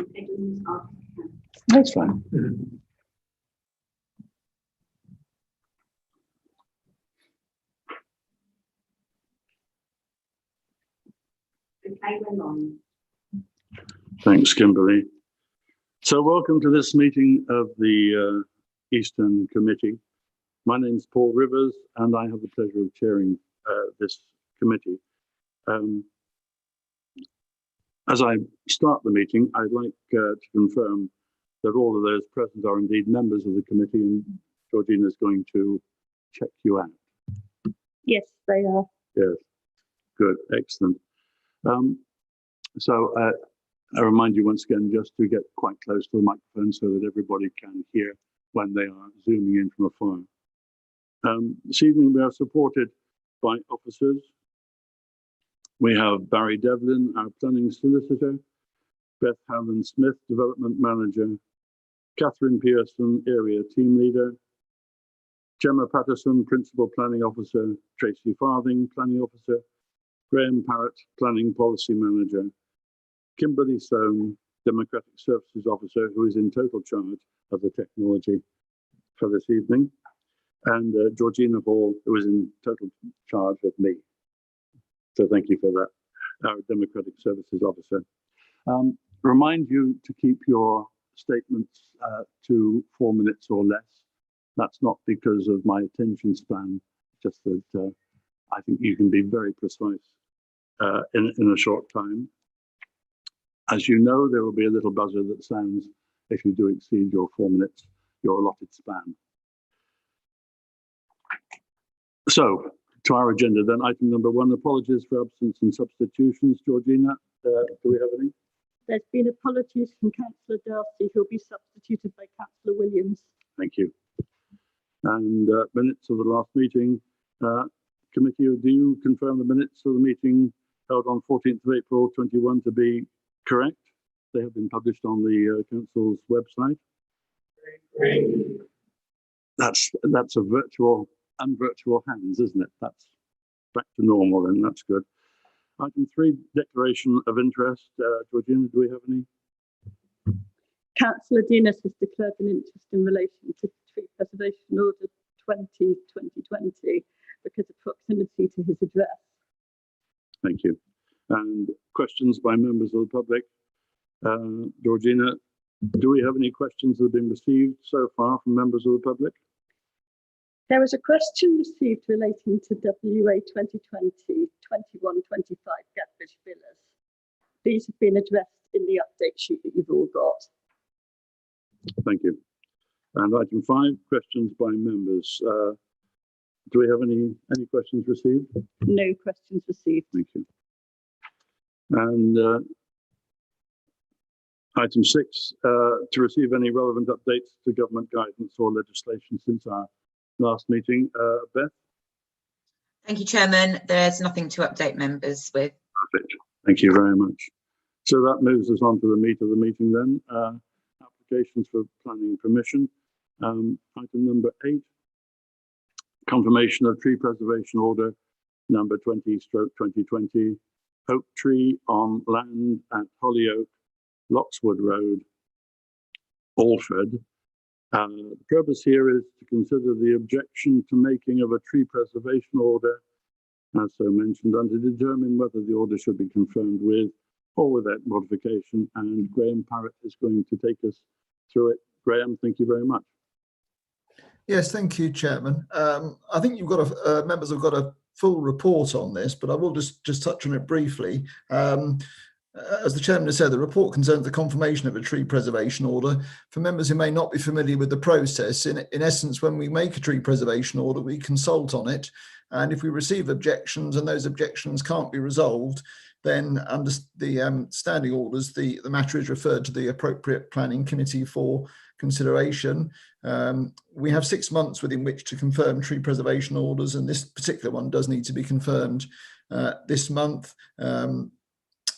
I'm taking this off. That's fine. Okay, we're on. Thanks, Kimberly. So welcome to this meeting of the Eastern Committee. My name's Paul Rivers, and I have the pleasure of chairing this committee. As I start the meeting, I'd like to confirm that all of those present are indeed members of the committee, and Georgina is going to check you out. Yes, they are. Yes, good, excellent. So I remind you once again just to get quite close to the microphone so that everybody can hear when they are zooming in from afar. This evening we are supported by officers. We have Barry Devlin, our planning solicitor, Beth Howland-Smith, development manager, Catherine Pearson, area team leader, Gemma Patterson, principal planning officer, Tracy Farthing, planning officer, Graham Parrott, planning policy manager, Kimberly Stone, democratic services officer, who is in total charge of the technology for this evening, and Georgina Hall, who is in total charge of me. So thank you for that, our democratic services officer. Remind you to keep your statements to 4 minutes or less. That's not because of my attention span, just that I think you can be very precise in a short time. As you know, there will be a little buzzer that sounds if you do exceed your 4 minutes, your allotted span. So, to our agenda then, item number 1, apologies for absence and substitutions. Georgina, do we have any? There's been apologies from Councillor Darcy, who'll be substituted by Councillor Williams. Thank you. And minutes of the last meeting. Committee, do you confirm the minutes of the meeting held on 14th of April 21 to be correct? They have been published on the council's website. That's a virtual and virtual hands, isn't it? That's back to normal, and that's good. Item 3, declaration of interest. Georgina, do we have any? Councillor Dinas has declared an interest in relation to Tree Preservation Order 20/2020 because of proximity to his address. Thank you. And questions by members of the public. Georgina, do we have any questions that have been received so far from members of the public? There was a question received relating to WA 2020-21-25 Gadbridge Villas. These have been addressed in the update sheet that you've all got. Thank you. And item 5, questions by members. Do we have any questions received? No questions received. Thank you. And item 6, to receive any relevant updates to government guidance or legislation since our last meeting. Beth? Thank you, Chairman. There's nothing to update members with. Perfect. Thank you very much. So that moves us on to the meat of the meeting then. Applications for planning permission. Item number 8, confirmation of tree preservation order number 20/2020, oak tree on land at Hollyoak, Lockswood Road, Alfred. The purpose here is to consider the objection to making of a tree preservation order, as so mentioned, and to determine whether the order should be confirmed with or without modification. And Graham Parrott is going to take us through it. Graham, thank you very much. Yes, thank you, Chairman. I think you've got members have got a full report on this, but I will just touch on it briefly. As the Chairman has said, the report concerns the confirmation of a tree preservation order. For members who may not be familiar with the process, in essence, when we make a tree preservation order, we consult on it. And if we receive objections and those objections can't be resolved, then under the standing orders, the matter is referred to the appropriate planning committee for consideration. We have 6 months within which to confirm tree preservation orders, and this particular one does need to be confirmed this month.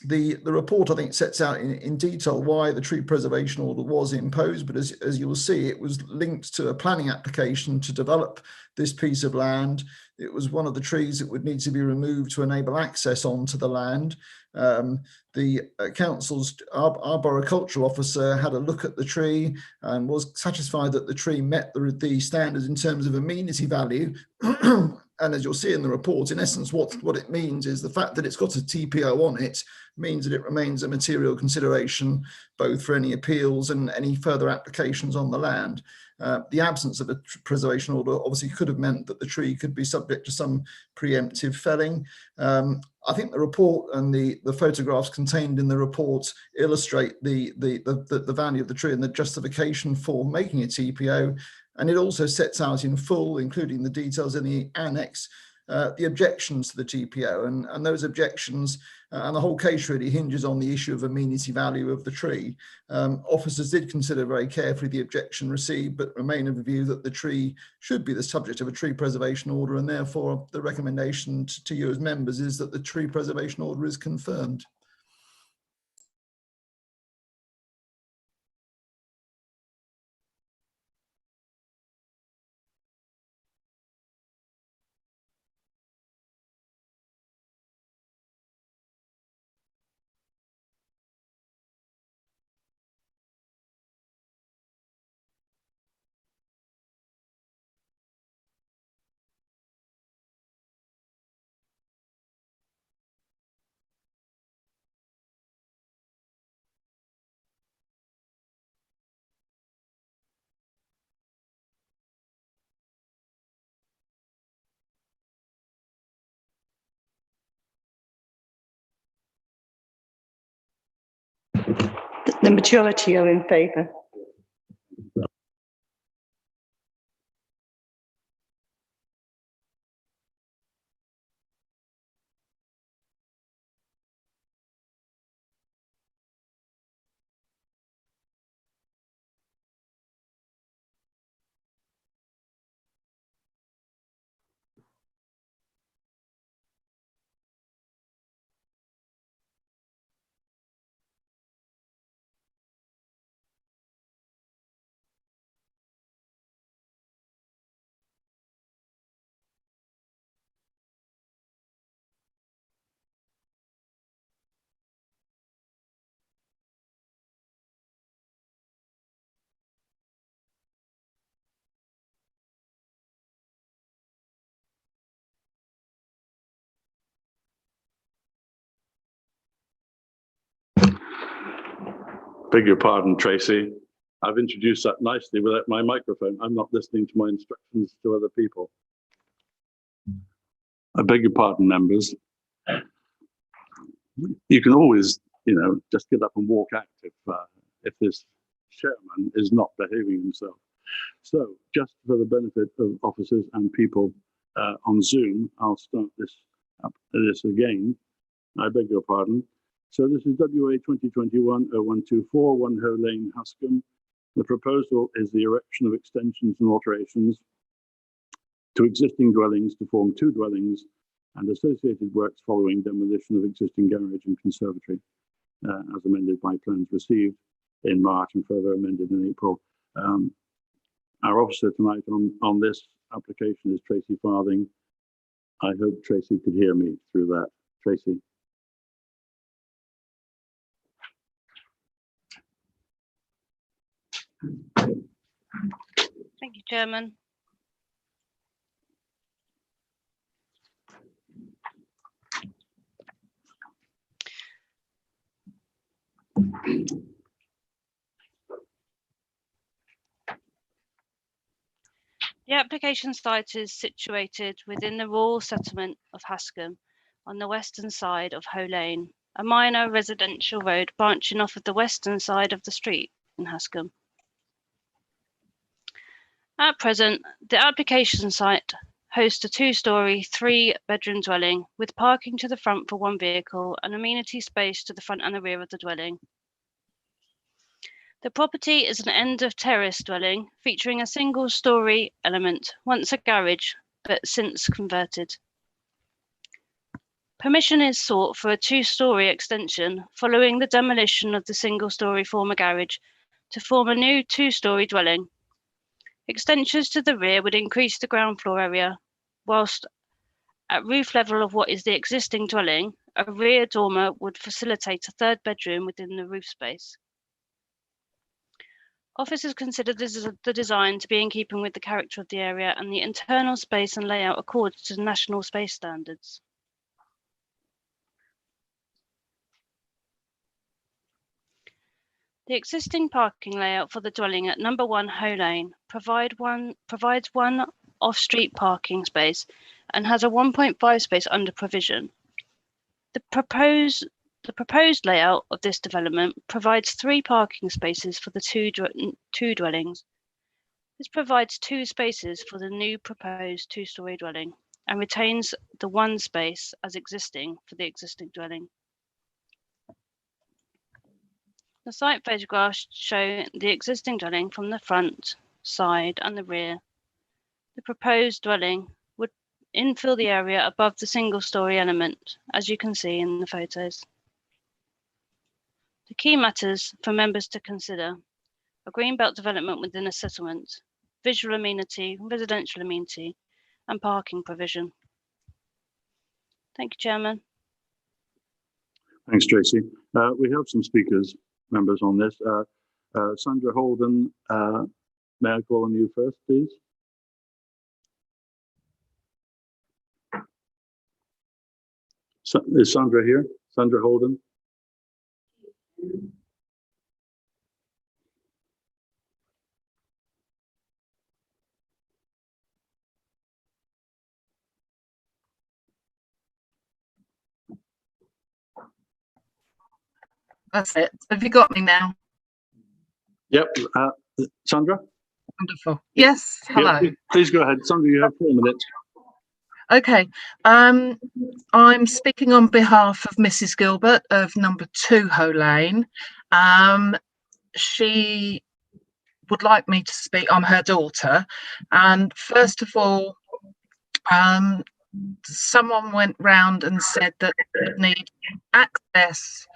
The report, I think, sets out in detail why the tree preservation order was imposed, but as you will see, it was linked to a planning application to develop this piece of land. It was one of the trees that would need to be removed to enable access onto the land. The council's arboricultural officer had a look at the tree and was satisfied that the tree met the standards in terms of amenity value. And as you'll see in the report, in essence, what it means is the fact that it's got a TPO on it means that it remains a material consideration, both for any appeals and any further applications on the land. The absence of a preservation order obviously could have meant that the tree could be subject to some preemptive felling. I think the report and the photographs contained in the report illustrate the value of the tree and the justification for making a TPO. And it also sets out in full, including the details in the annex, the objections to the TPO, and those objections and the whole case really hinges on the issue of amenity value of the tree. Officers did consider very carefully the objection received, but remain of the view that the tree should be the subject of a tree preservation order, and therefore the recommendation to you as members is that the tree preservation order is confirmed. The majority are in favour. Beg your pardon, Tracy. I've introduced that nicely without my microphone. I'm not listening to my instructions to other people. I beg your pardon, members. You can always, just get up and walk out if this chairman is not behaving himself. So, just for the benefit of officers and people on Zoom, I'll start this again. I beg your pardon. So this is WA 2021-0124, One Hoe Lane, Huscombe. The proposal is the erection of extensions and alterations to existing dwellings to form 2 dwellings and associated works following demolition of existing garage and conservatory, as amended by plans received in March and further amended in April. Our officer tonight on this application is Tracy Farthing. I hope Tracy could hear me through that. Tracy. Thank you, Chairman. The application site is situated within the rural settlement of Huscombe on the western side of Hoe Lane, a minor residential road branching off of the western side of the street in Huscombe. At present, the application site hosts a 2-storey, 3-bedroom dwelling with parking to the front for 1 vehicle and amenity space to the front and the rear of the dwelling. The property is an end of terrace dwelling featuring a single-storey element, once a garage, but since converted. Permission is sought for a 2-storey extension following the demolition of the single-storey former garage to form a new 2-storey dwelling. Extensions to the rear would increase the ground floor area, whilst At roof level of what is the existing dwelling, a rear dormer would facilitate a third bedroom within the roof space. Officers consider the design to be in keeping with the character of the area, and the internal space and layout accords to national space standards. The existing parking layout for the dwelling at number 1 Hoe Lane provides one off-street parking space and has a 1.5 space under provision. The proposed layout of this development provides 3 parking spaces for the two dwellings. This provides 2 spaces for the new proposed 2-storey dwelling and retains the 1 space as existing for the existing dwelling. The site photographs show the existing dwelling from the front, side and the rear. The proposed dwelling would infill the area above the single-storey element, as you can see in the photos. The key matters for members to consider are greenbelt development within a settlement, visual amenity, residential amenity, and parking provision. Thank you, Chairman. Thanks, Tracy. We have some speakers, members on this. Sandra Holden, may I call on you first, please? Is Sandra here? Sandra Holden? That's it. Have you got me now? Yep. Sandra? Wonderful. Yes. Hello. Yeah, please go ahead. Sandra, you have 4 minutes. Okay. I'm speaking on behalf of Mrs. Gilbert of number 2 Hoe Lane. She would like me to speak. I'm her daughter. And first of all, someone went round and said that they need access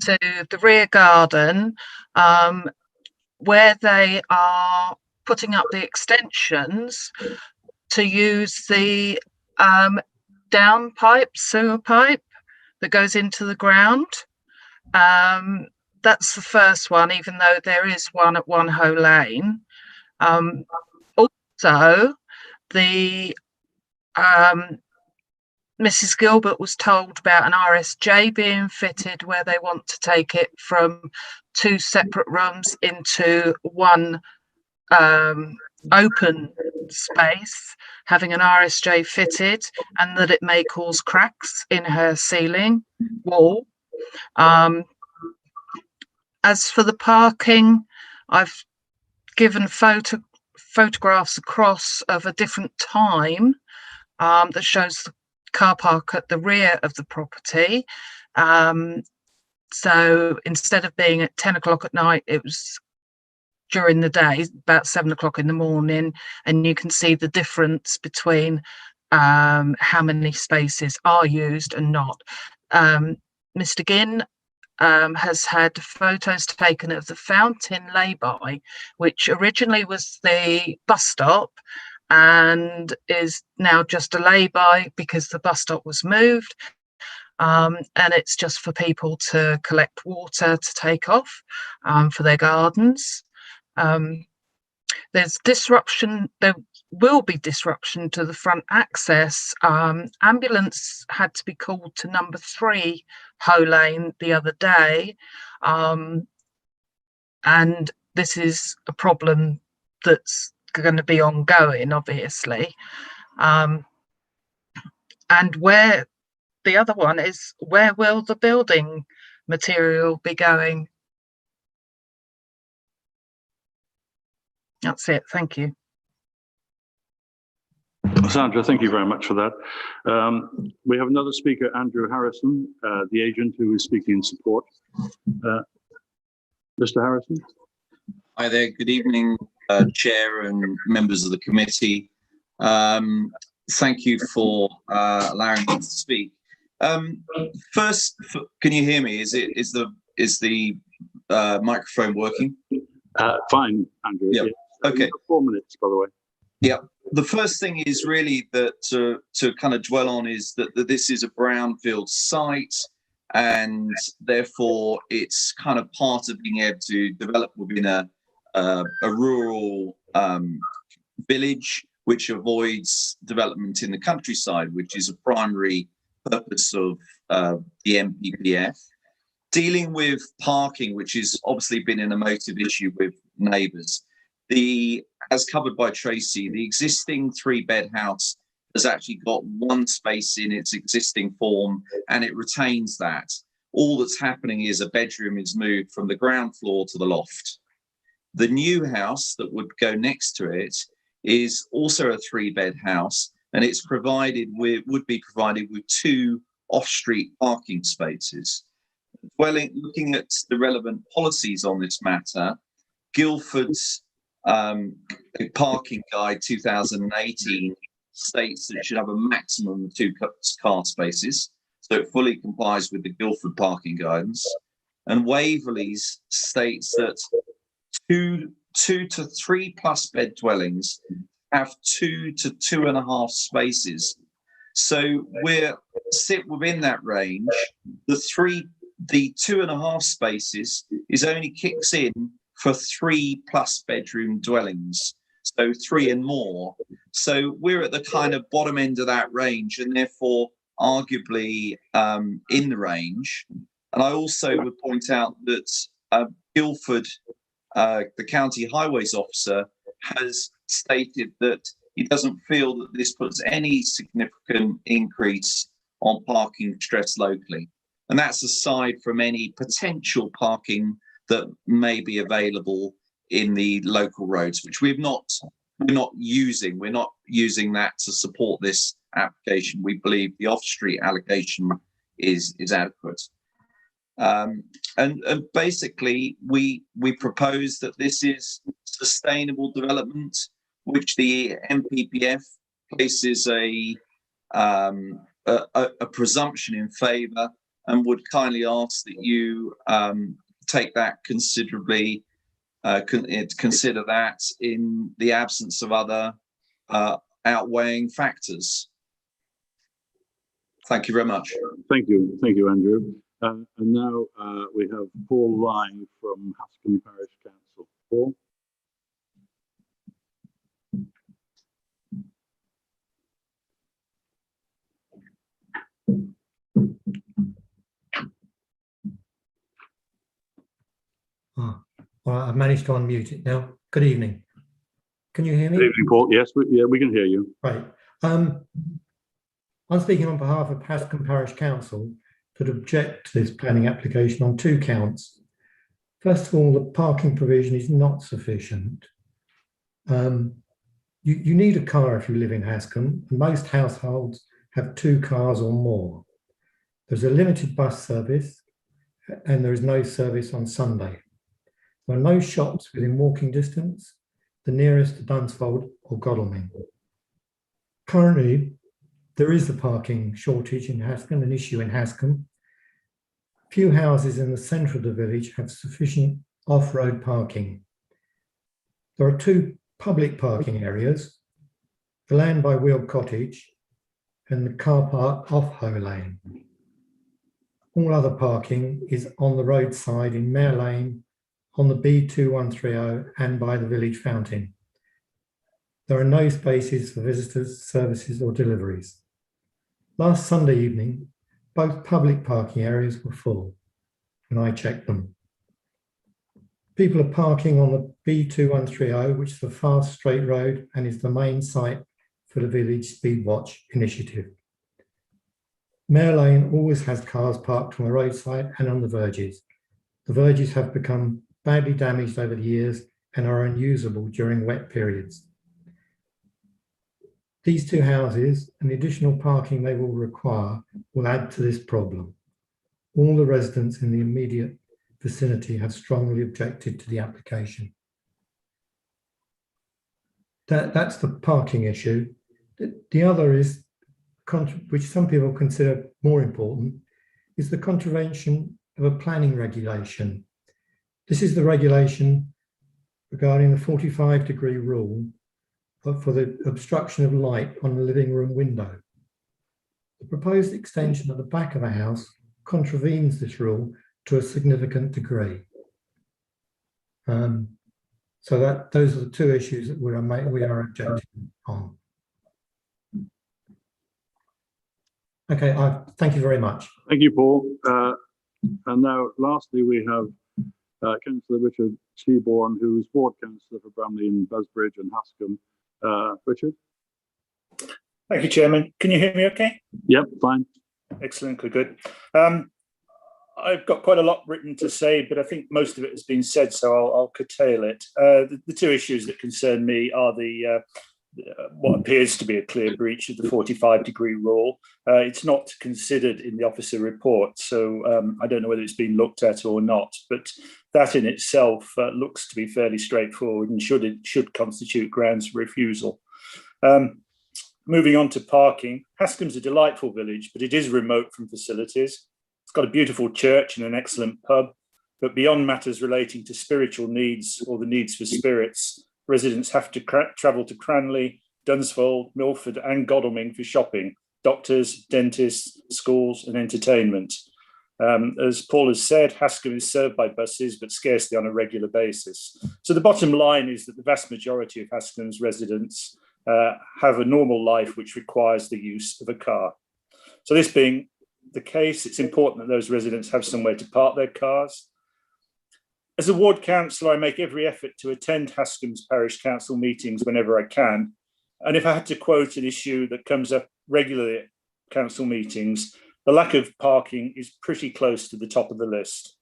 to the rear garden where they are putting up the extensions to use the downpipe, sewer pipe that goes into the ground. That's the first one, even though there is one at 1 Hoe Lane. Also, the Mrs. Gilbert was told about an RSJ being fitted where they want to take it from 2 separate rooms into 1 open space, having an RSJ fitted, and that it may cause cracks in her ceiling wall. As for the parking, I've given photographs across of a different time that shows the car park at the rear of the property. So instead of being at 10 o'clock at night, it was during the day, about 7 o'clock in the morning, and you can see the difference between how many spaces are used and not. Mr. Ginn has had photos taken of the fountain lay-by, which originally was the bus stop and is now just a lay-by because the bus stop was moved. And it's just for people to collect water to take off for their gardens. There's disruption, there will be disruption to the front access. Ambulance had to be called to number 3 Hoe Lane the other day. And this is a problem that's going to be ongoing, obviously. And where the other one is, where will the building material be going? That's it. Thank you. Sandra, thank you very much for that. We have another speaker, Andrew Harrison, the agent who is speaking in support. Mr. Harrison. Hi there. Good evening, Chair and members of the committee. Thank you for allowing me to speak. First, can you hear me? Is the microphone working? Fine, Andrew. Yeah. Okay. 4 minutes, by the way. Yeah, the first thing is really that to kind of dwell on is that this is a brownfield site, and therefore it's kind of part of being able to develop within a rural village, which avoids development in the countryside, which is a primary purpose of the NPPF. Dealing with parking, which has obviously been an emotive issue with neighbours. As covered by Tracy, the existing 3-bed house has actually got one space in its existing form, and it retains that. All that's happening is a bedroom is moved from the ground floor to the loft. The new house that would go next to it is also a 3-bed house, and it's would be provided with 2 off-street parking spaces. Looking at the relevant policies on this matter, Guildford's Parking Guide 2018 states that it should have a maximum of 2 car spaces, so it fully complies with the Guildford parking guidance. And Waverley's states that 2 to 3+ bed dwellings have 2 to 2.5 spaces. So we're sit within that range. The 2.5 spaces is only kicks in for 3+ bedroom dwellings, so 3 and more. So we're at the kind of bottom end of that range, and therefore arguably in the range. And I also would point out that Guildford, the county highways officer, has stated that he doesn't feel that this puts any significant increase on parking stress locally. And that's aside from any potential parking that may be available in the local roads, which we're not using. We're not using that to support this application. We believe the off-street allocation is adequate. And basically, we propose that this is sustainable development, which the NPPF places a presumption in favour, and would kindly ask that you take that considerably, consider that in the absence of other outweighing factors. Thank you very much. Thank you, Andrew. And now we have Paul Lyne from Hascombe Parish Council. Paul. Oh, well, I've managed to unmute it now. Good evening. Can you hear me? Good evening, Paul. Yes, we can hear you. Right. I'm speaking on behalf of Hascombe Parish Council that object to this planning application on 2 counts. First of all, the parking provision is not sufficient. You need a car if you live in Hascombe, and most households have 2 cars or more. There's a limited bus service, and there is no service on Sunday. There are no shops within walking distance, the nearest to Dunsfold or Godalming. Currently, there is a parking shortage in Hascombe, an issue in Hascombe. Few houses in the centre of the village have sufficient off-road parking. There are 2 public parking areas, the land by Weald Cottage and the car park off Hoe Lane. All other parking is on the roadside in Mare Lane, on the B2130 and by the village fountain. There are no spaces for visitors, services or deliveries. Last Sunday evening, both public parking areas were full, and I checked them. People are parking on the B2130, which is the fast straight road and is the main site for the Village Speed Watch initiative. Mare Lane always has cars parked on the roadside and on the verges. The verges have become badly damaged over the years and are unusable during wet periods. These 2 houses and the additional parking they will require will add to this problem. All the residents in the immediate vicinity have strongly objected to the application. That's the parking issue. The other is, which some people consider more important, is the contravention of a planning regulation. This is the regulation regarding the 45-degree rule for the obstruction of light on the living room window. The proposed extension at the back of the house contravenes this rule to a significant degree. So those are the two issues that we are objecting on. Okay, thank you very much. Thank you, Paul. And now, lastly, we have Councillor Richard Seaborn, who's ward councillor for Bramley and Busbridge and Hascombe. Richard? Thank you, Chairman. Can you hear me okay? Yep, fine. Excellent, good. I've got quite a lot written to say, but I think most of it has been said, so I'll curtail it. The two issues that concern me are the what appears to be a clear breach of the 45-degree rule. It's not considered in the officer report, so I don't know whether it's been looked at or not, but that in itself looks to be fairly straightforward and should constitute grounds for refusal. Moving on to parking, Hascombe's a delightful village, but it is remote from facilities. It's got a beautiful church and an excellent pub, but beyond matters relating to spiritual needs or the needs for spirits, residents have to travel to Cranley, Dunsfold, Milford and Godalming for shopping, doctors, dentists, schools and entertainment. As Paul has said, Hascombe is served by buses, but scarcely on a regular basis. So the bottom line is that the vast majority of Hascombe's residents have a normal life which requires the use of a car. So this being the case, it's important that those residents have somewhere to park their cars. As a ward councillor, I make every effort to attend Hascombe's parish council meetings whenever I can. And if I had to quote an issue that comes up regularly at council meetings, the lack of parking is pretty close to the top of the list.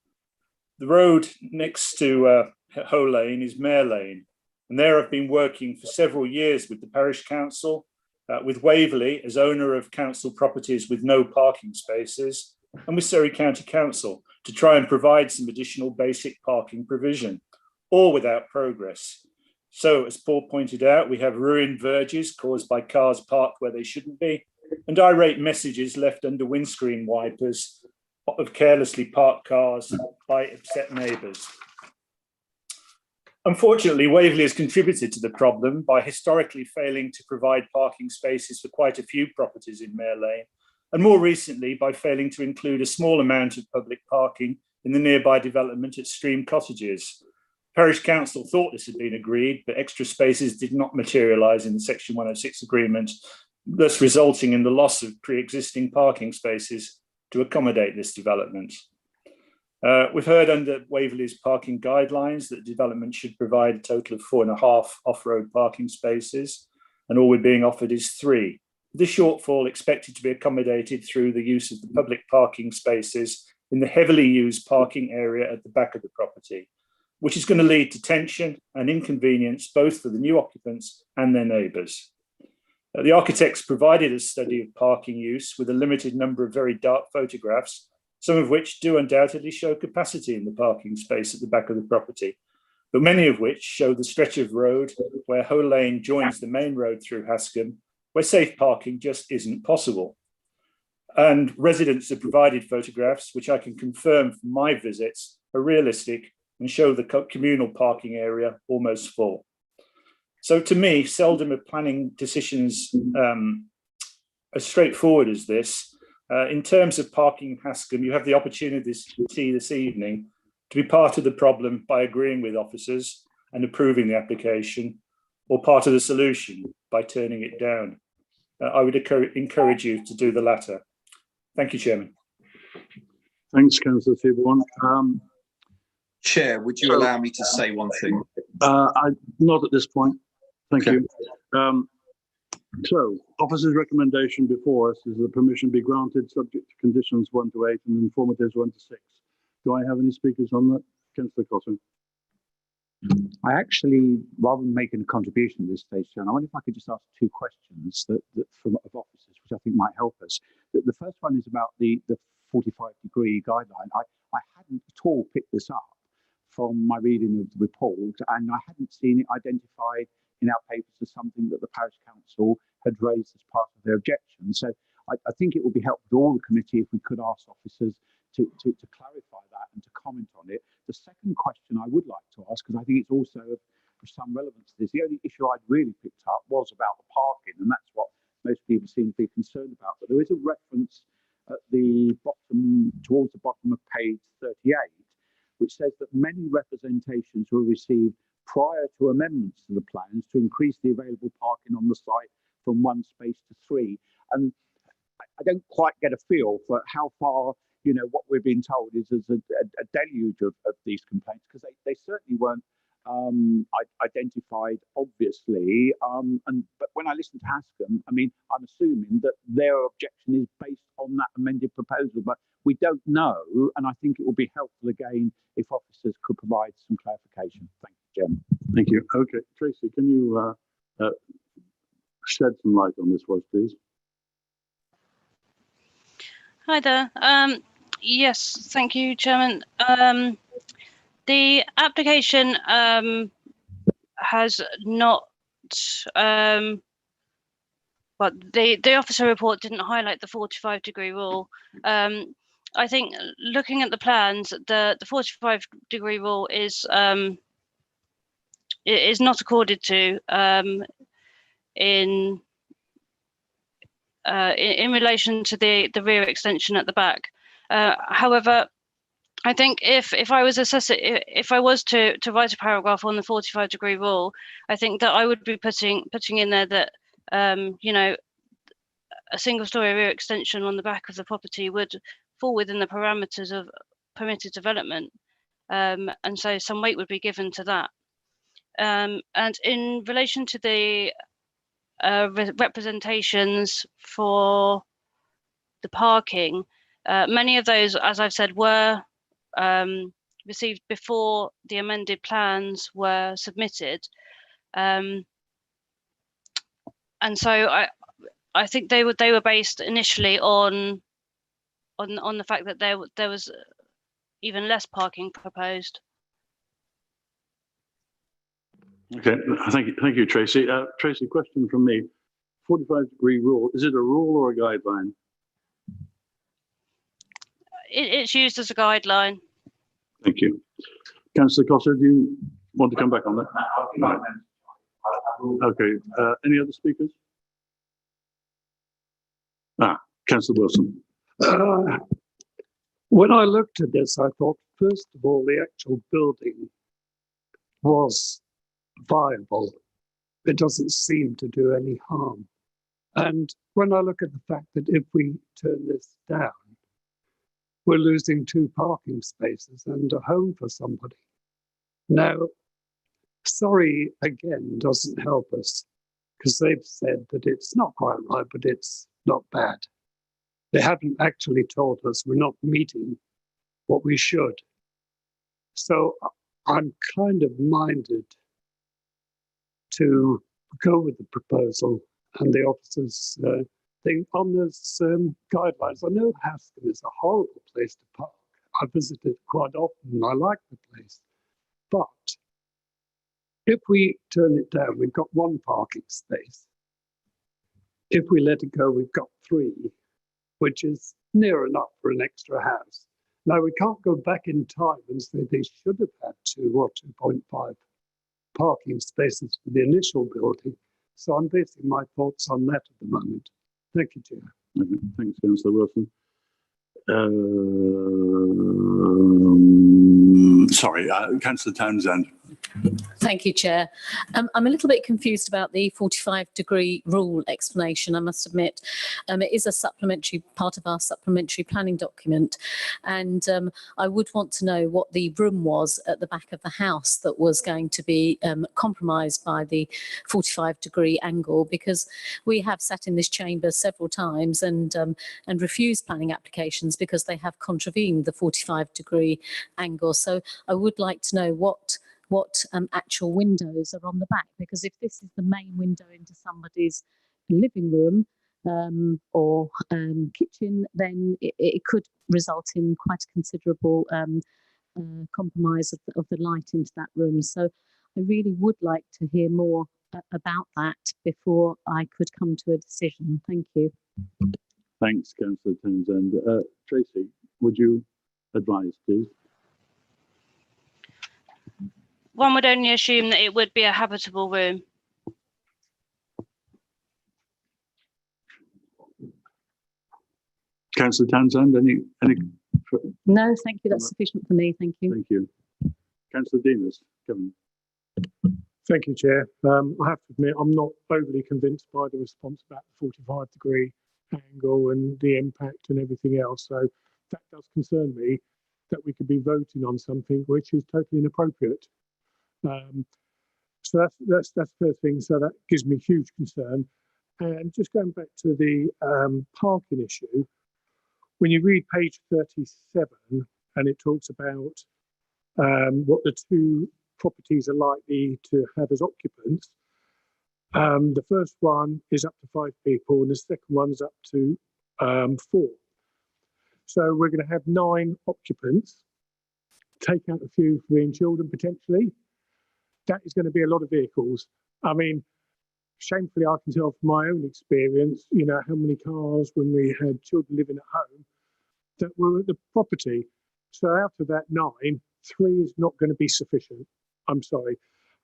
The road next to Hoe Lane is Mare Lane, and there I've been working for several years with the parish council, with Waverley as owner of council properties with no parking spaces, and with Surrey County Council to try and provide some additional basic parking provision, all without progress. So, as Paul pointed out, we have ruined verges caused by cars parked where they shouldn't be, and irate messages left under windscreen wipers of carelessly parked cars by upset neighbours. Unfortunately, Waverley has contributed to the problem by historically failing to provide parking spaces for quite a few properties in Mare Lane, and more recently by failing to include a small amount of public parking in the nearby development at Stream Cottages. Parish Council thought this had been agreed, but extra spaces did not materialise in the Section 106 agreement, thus resulting in the loss of pre-existing parking spaces to accommodate this development. We've heard under Waverley's parking guidelines that development should provide a total of 4.5 off-road parking spaces, and all we're being offered is 3. This shortfall expected to be accommodated through the use of the public parking spaces in the heavily used parking area at the back of the property, which is going to lead to tension and inconvenience both for the new occupants and their neighbours. The architects provided a study of parking use with a limited number of very dark photographs, some of which do undoubtedly show capacity in the parking space at the back of the property, but many of which show the stretch of road where Hoe Lane joins the main road through Hascombe, where safe parking just isn't possible. And residents have provided photographs, which I can confirm from my visits, are realistic and show the communal parking area almost full. So to me, seldom are planning decisions as straightforward as this. In terms of parking in Hascombe, you have the opportunity this evening to be part of the problem by agreeing with officers and approving the application, or part of the solution by turning it down. I would encourage you to do the latter. Thank you, Chairman. Thanks, Councillor Seaborn. Chair, would you allow me to say one thing? Not at this point. Thank you. So, officer's recommendation before us is that permission be granted subject to conditions 1 to 8 and informatives 1 to 6. Do I have any speakers on that? Councillor Cotton. I actually, rather than making a contribution at this stage, John, I wonder if I could just ask 2 questions of officers, which I think might help us. The first one is about the 45-degree guideline. I hadn't at all picked this up from my reading of the report, and I hadn't seen it identified in our papers as something that the parish council had raised as part of their objection. So I think it would be helpful to all the committee if we could ask officers to clarify that and to comment on it. The second question I would like to ask, because I think it's also some relevance to this. The only issue I'd really picked up was about the parking, and that's what most people seem to be concerned about. But there is a reference at the bottom, towards the bottom of page 38, which says that many representations were received prior to amendments to the plans to increase the available parking on the site from 1 space to 3. And I don't quite get a feel for how far, you know, what we're being told is a deluge of these complaints, because they certainly weren't identified, obviously. But when I listen to Hascom, I mean, I'm assuming that their objection is based on that amended proposal, but we don't know. And I think it will be helpful again if officers could provide some clarification. Thank you, Jim. Thank you. Okay, Tracy, can you shed some light on this, please? Hi there. Yes, thank you, Chairman. The application has not, but the officer report didn't highlight the 45-degree rule. I think looking at the plans, the 45-degree rule is not accorded to in relation to the rear extension at the back. However, I think if I was if I was to write a paragraph on the 45-degree rule, I think that I would be putting in there that you know, a single-story rear extension on the back of the property would fall within the parameters of permitted development, and so some weight would be given to that. And in relation to the representations for the parking, many of those, as I've said, were received before the amended plans were submitted, and so I think they were based initially on the fact that there was even less parking proposed. Okay, thank you, Tracy. Tracy, question from me. 45-degree rule, is it a rule or a guideline? It's used as a guideline. Thank you. Councillor Cotter, do you want to come back on that? Right. Okay, any other speakers? Councillor Wilson. When I looked at this, I thought, first of all, the actual building was viable. It doesn't seem to do any harm. And when I look at the fact that if we turn this down, we're losing 2 parking spaces and a home for somebody. Now, sorry again doesn't help us, because they've said that it's not quite right, but it's not bad. They haven't actually told us we're not meeting what we should. So I'm kind of minded to go with the proposal and the officers' thing on those guidelines. I know Hascom is a horrible place to park. I visited it quite often and I like the place. But if we turn it down, we've got 1 parking space. If we let it go, we've got 3, which is near enough for an extra house. Now, we can't go back in time and say they should have had 2 or 2.5 parking spaces for the initial building. So I'm basing my thoughts on that at the moment. Thank you, Chair. Okay, thanks, Councillor Wilson. Sorry, Councillor Townsend. Thank you, Chair. I'm a little bit confused about the 45-degree rule explanation, I must admit. It is a supplementary part of our supplementary planning document, and I would want to know what the room was at the back of the house that was going to be compromised by the 45-degree angle, because we have sat in this chamber several times and refused planning applications because they have contravened the 45-degree angle. So I would like to know what actual windows are on the back, because if this is the main window into somebody's living room or kitchen, then it could result in quite a considerable compromise of the light into that room. So I really would like to hear more about that before I could come to a decision. Thank you. Thanks, Councillor Townsend. Tracy, would you advise, please? one would only assume that it would be a habitable room. Councillor Townsend, any? No, thank you. That's sufficient for me. Thank you. Thank you. Councillor Denis, Kevin. Thank you, Chair. I have to admit, I'm not overly convinced by the response about the 45-degree angle and the impact and everything else. So that does concern me that we could be voting on something which is totally inappropriate. So that's the first thing. So that gives me huge concern. And just going back to the parking issue, when you read page 37 and it talks about what the two properties are likely to have as occupants, the first one is up to 5 people and the second one is up to 4. So we're going to have 9 occupants, take out a few for being children potentially. That is going to be a lot of vehicles. I mean, shamefully, I can tell from my own experience, you know, how many cars when we had children living at home that were at the property. So out of that 9, 3 is not going to be sufficient. I'm sorry.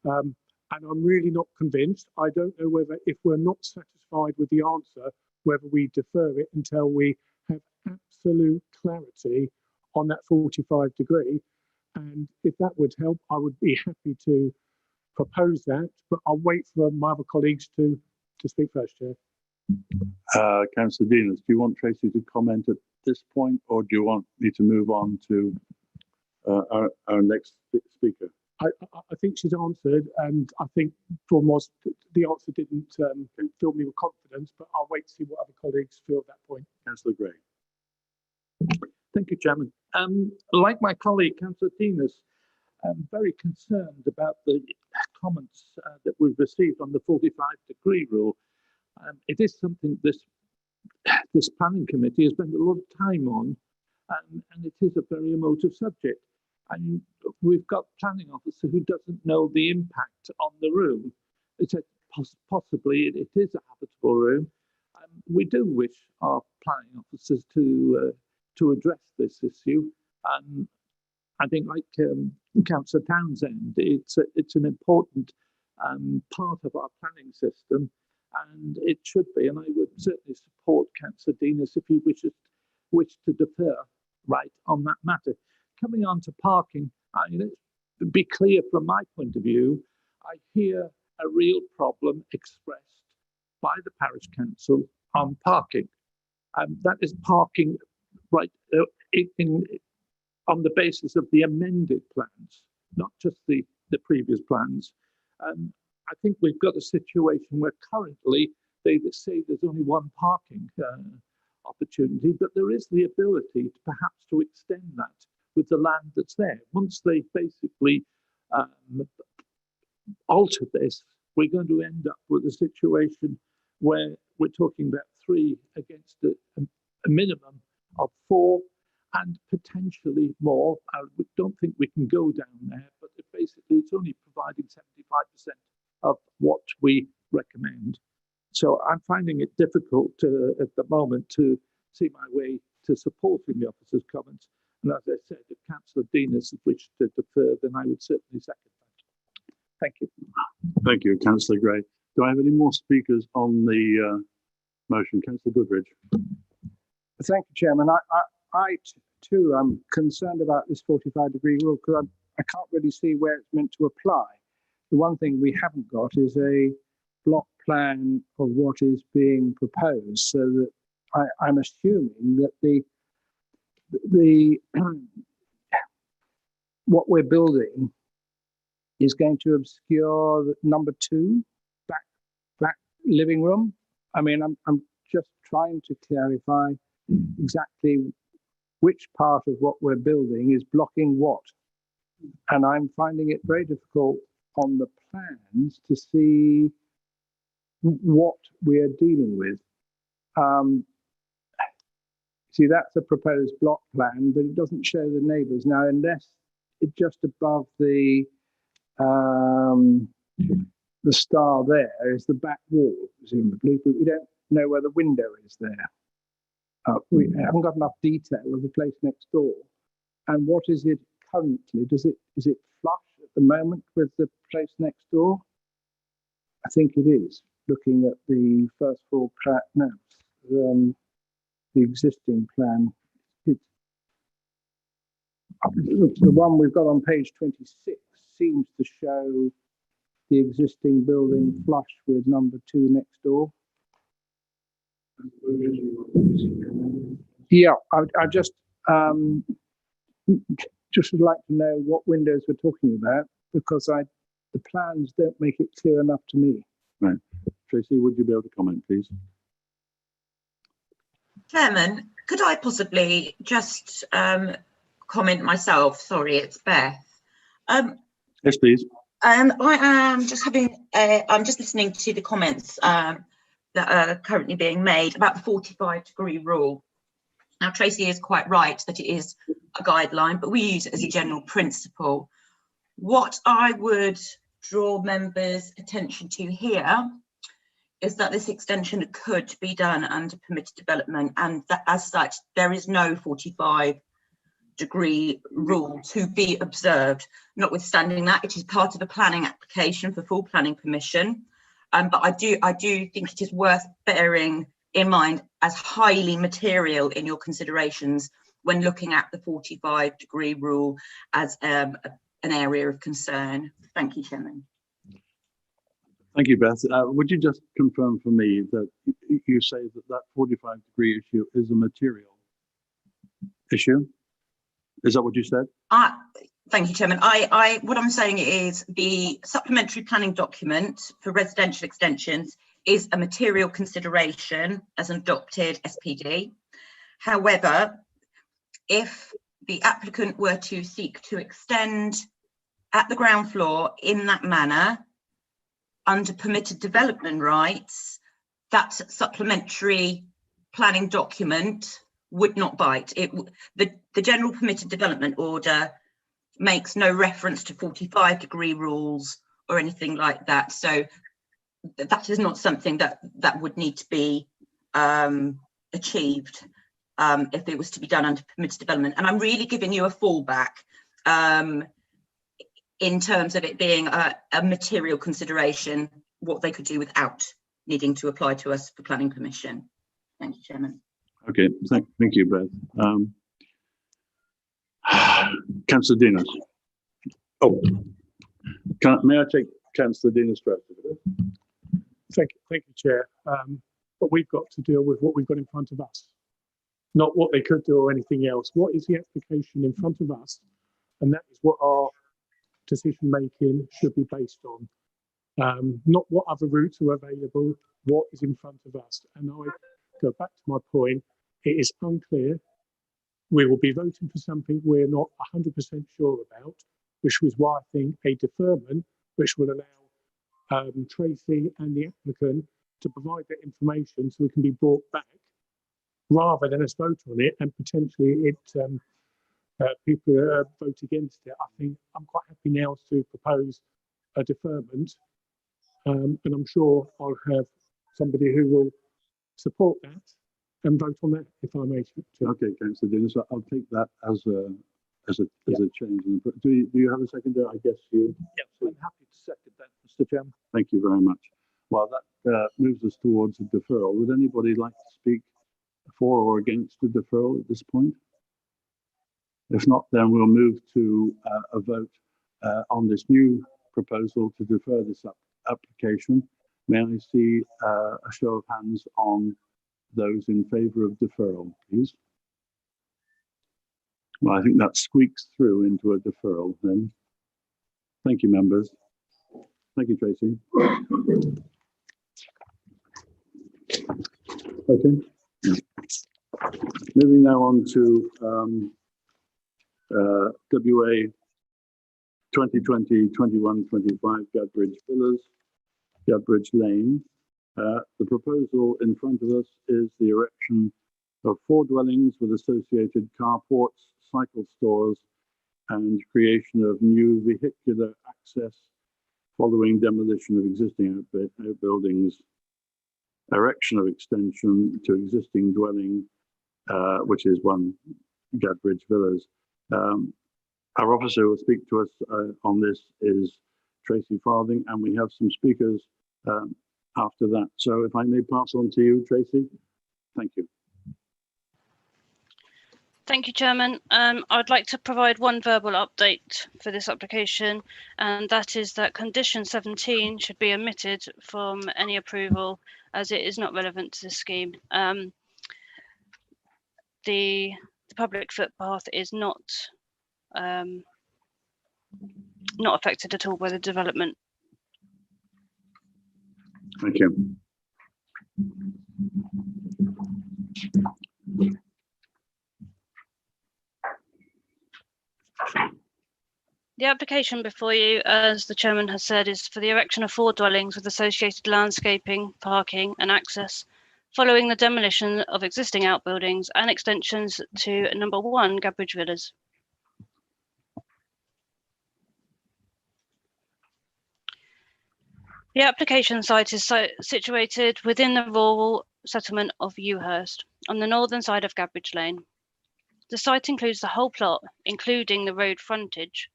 And I'm really not convinced. I don't know whether, if we're not satisfied with the answer, whether we defer it until we have absolute clarity on that 45-degree. And if that would help, I would be happy to propose that, but I'll wait for my other colleagues to speak first, Chair. Councillor Denis, do you want Tracy to comment at this point, or do you want me to move on to our next speaker? I think she's answered, and I think from was the answer didn't fill me with confidence, but I'll wait to see what other colleagues feel at that point. Councillor Gray. Thank you, Chairman. Like my colleague, Councillor Denis, I'm very concerned about the comments that we've received on the 45-degree rule. It is something this planning committee has spent a lot of time on, and it is a very emotive subject. And we've got a planning officer who doesn't know the impact on the room. It's possibly it is a habitable room. We do wish our planning officers to address this issue. I think, like Councillor Townsend, it's an important part of our planning system, and it should be. And I would certainly support Councillor Denis if he wish to defer right on that matter. Coming on to parking, let's be clear from my point of view. I hear a real problem expressed by the parish council on parking. That is parking right on the basis of the amended plans, not just the previous plans. I think we've got a situation where currently they say there's only one parking opportunity, but there is the ability to perhaps to extend that with the land that's there. Once they basically alter this, we're going to end up with a situation where we're talking about 3 against a minimum of 4 and potentially more. I don't think we can go down there, but basically it's only providing 75% of what we recommend. So I'm finding it difficult at the moment to see my way to supporting the officer's comments. And as I said, if Councillor Denis wished to defer, then I would certainly second that. Thank you. Thank you, Councillor Gray. Do I have any more speakers on the motion? Councillor Goodridge. Thank you, Chairman. I too am concerned about this 45-degree rule because I can't really see where it's meant to apply. The one thing we haven't got is a block plan of what is being proposed, so that I'm assuming that the what we're building is going to obscure the number 2 back living room. I mean, I'm just trying to clarify exactly which part of what we're building is blocking what, and I'm finding it very difficult on the plans to see what we are dealing with. See, that's a proposed block plan, but it doesn't show the neighbours. Now, unless it's just above the star there is the back wall, presumably, but we don't know where the window is there. We haven't got enough detail of the place next door. And what is it currently? Is it flush at the moment with the place next door? I think it is, looking at the first floor plan, no, the existing plan. The one we've got on page 26 seems to show the existing building flush with number 2 next door. Yeah, I just would like to know what windows we're talking about, because the plans don't make it clear enough to me. Right. Tracy, would you be able to comment, please? Chairman, could I possibly just comment myself? Sorry, it's Beth. Yes, please. I am just I'm just listening to the comments that are currently being made about the 45-degree rule. Now, Tracy is quite right that it is a guideline, but we use it as a general principle. What I would draw members' attention to here is that this extension could be done under permitted development, and that as such, there is no 45-degree rule to be observed. Notwithstanding that, it is part of a planning application for full planning permission. But I do think it is worth bearing in mind as highly material in your considerations when looking at the 45-degree rule as an area of concern. Thank you, Chairman. Thank you, Beth. Would you just confirm for me that you say that 45-degree issue is a material issue? Is that what you said? Thank you, Chairman. What I'm saying is the supplementary planning document for residential extensions is a material consideration as an adopted SPD. However, if the applicant were to seek to extend at the ground floor in that manner under permitted development rights, that supplementary planning document would not bite. The general permitted development order makes no reference to 45-degree rules or anything like that. So that is not something that would need to be achieved if it was to be done under permitted development. And I'm really giving you a fallback in terms of it being a material consideration, what they could do without needing to apply to us for planning permission. Thank you, Chairman. Okay, thank you, Beth. Councillor Dinas. Oh, may I take Councillor Dinas first? Thank you, Chair. But we've got to deal with what we've got in front of us, not what they could do or anything else. What is the application in front of us? And that is what our decision making should be based on. Not what other routes are available, what is in front of us. And I go back to my point, it is unclear. We will be voting for something we're not 100% sure about, which was why I think a deferment, which will allow Tracy and the applicant to provide that information so we can be brought back, rather than us vote on it and potentially people vote against it. I think I'm quite happy now to propose a deferment, and I'm sure I'll have somebody who will support that and vote on that, if I may. Okay, Councillor Dinas, I'll take that as a change. Do you have a seconder? I guess you. Yes, I'm happy to second that, Mr. Chairman. Thank you very much. Well, that moves us towards a deferral. Would anybody like to speak for or against the deferral at this point? If not, then we'll move to a vote on this new proposal to defer this application. May I see a show of hands on those in favour of deferral, please? Well, I think that squeaks through into a deferral then. Thank you, members. Thank you, Tracy. Okay. Moving now on to WA 2020-21-25 Gadbridge Villas, Gadbridge Lane. The proposal in front of us is the erection of 4 dwellings with associated carports, cycle stores, and creation of new vehicular access following demolition of existing outbuildings, erection of extension to existing dwelling, which is 1 Gadbridge Villas. Our officer who will speak to us on this is Tracy Farthing, and we have some speakers after that. So if I may pass on to you, Tracy. Thank you. Thank you, Chairman. I'd like to provide one verbal update for this application, and that is that condition 17 should be omitted from any approval as it is not relevant to the scheme. The public footpath is not affected at all by the development. Thank you. The application before you, as the Chairman has said, is for the erection of 4 dwellings with associated landscaping, parking and access, following the demolition of existing outbuildings and extensions to number 1 Gadbridge Villas. The application site is situated within the rural settlement of Ewhurst on the northern side of Gadbridge Lane. The site includes the whole plot, including the road frontage,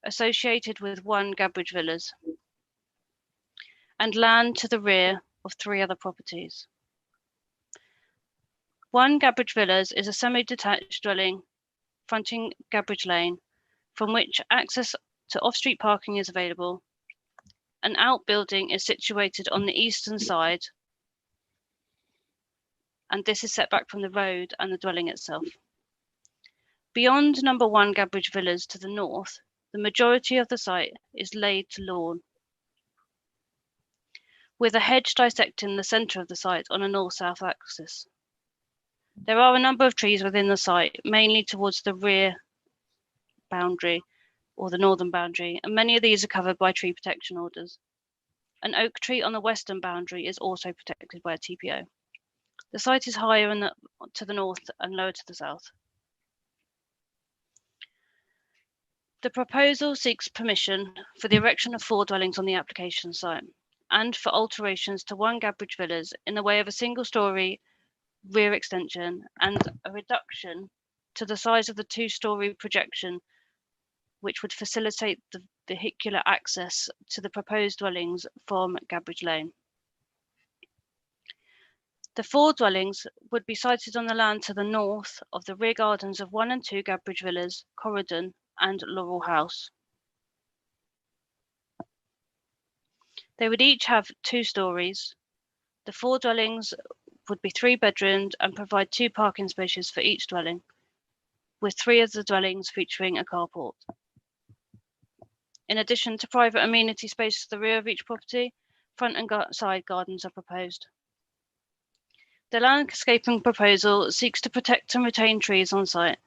associated with 1 Gadbridge Villas, and land to the rear of 3 other properties. 1 Gadbridge Villas is a semi-detached dwelling fronting Gadbridge Lane, from which access to off-street parking is available. An outbuilding is situated on the eastern side, and this is set back from the road and the dwelling itself. Beyond number 1 Gadbridge Villas to the north, the majority of the site is laid to lawn, with a hedge dissecting the centre of the site on a north-south axis. There are a number of trees within the site, mainly towards the rear boundary or the northern boundary, and many of these are covered by tree protection orders. An oak tree on the western boundary is also protected by a TPO. The site is higher to the north and lower to the south. The proposal seeks permission for the erection of 4 dwellings on the application site and for alterations to 1 Gadbridge Villas in the way of a single-storey rear extension and a reduction to the size of the 2-storey projection, which would facilitate the vehicular access to the proposed dwellings from Gadbridge Lane. The 4 dwellings would be sited on the land to the north of the rear gardens of 1 and 2 Gadbridge Villas, Corridon and Laurel House. They would each have 2 stories. The 4 dwellings would be 3-bedroomed and provide 2 parking spaces for each dwelling, with 3 of the dwellings featuring a carport. In addition to private amenity space to the rear of each property, front and side gardens are proposed. The landscaping proposal seeks to protect and retain trees on site.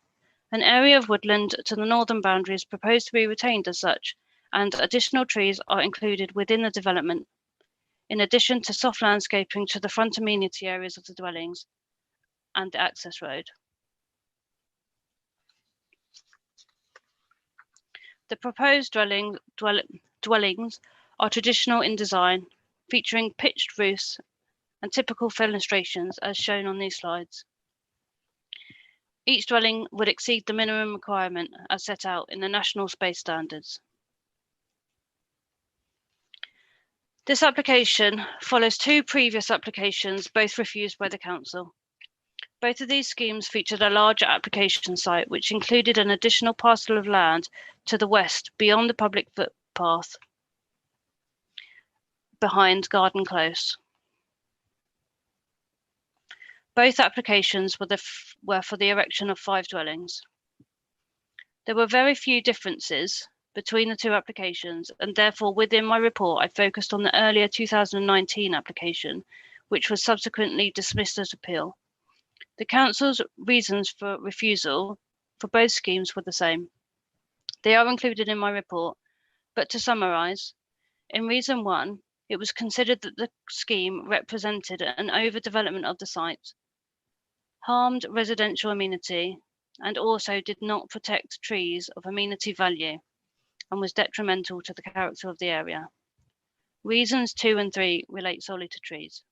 An area of woodland to the northern boundary is proposed to be retained as such, and additional trees are included within the development, in addition to soft landscaping to the front amenity areas of the dwellings and the access road. The proposed dwellings are traditional in design, featuring pitched roofs and typical fenestrations as shown on these slides. Each dwelling would exceed the minimum requirement as set out in the National Space Standards. This application follows 2 previous applications, both refused by the council. Both of these schemes featured a larger application site, which included an additional parcel of land to the west beyond the public footpath behind Garden Close. Both applications were for the erection of 5 dwellings. There were very few differences between the 2 applications, and therefore within my report I focused on the earlier 2019 application, which was subsequently dismissed as appeal. The council's reasons for refusal for both schemes were the same. They are included in my report, but to summarise, in reason 1, it was considered that the scheme represented an overdevelopment of the site, harmed residential amenity, and also did not protect trees of amenity value and was detrimental to the character of the area. Reasons 2 and 3 relate solely to trees.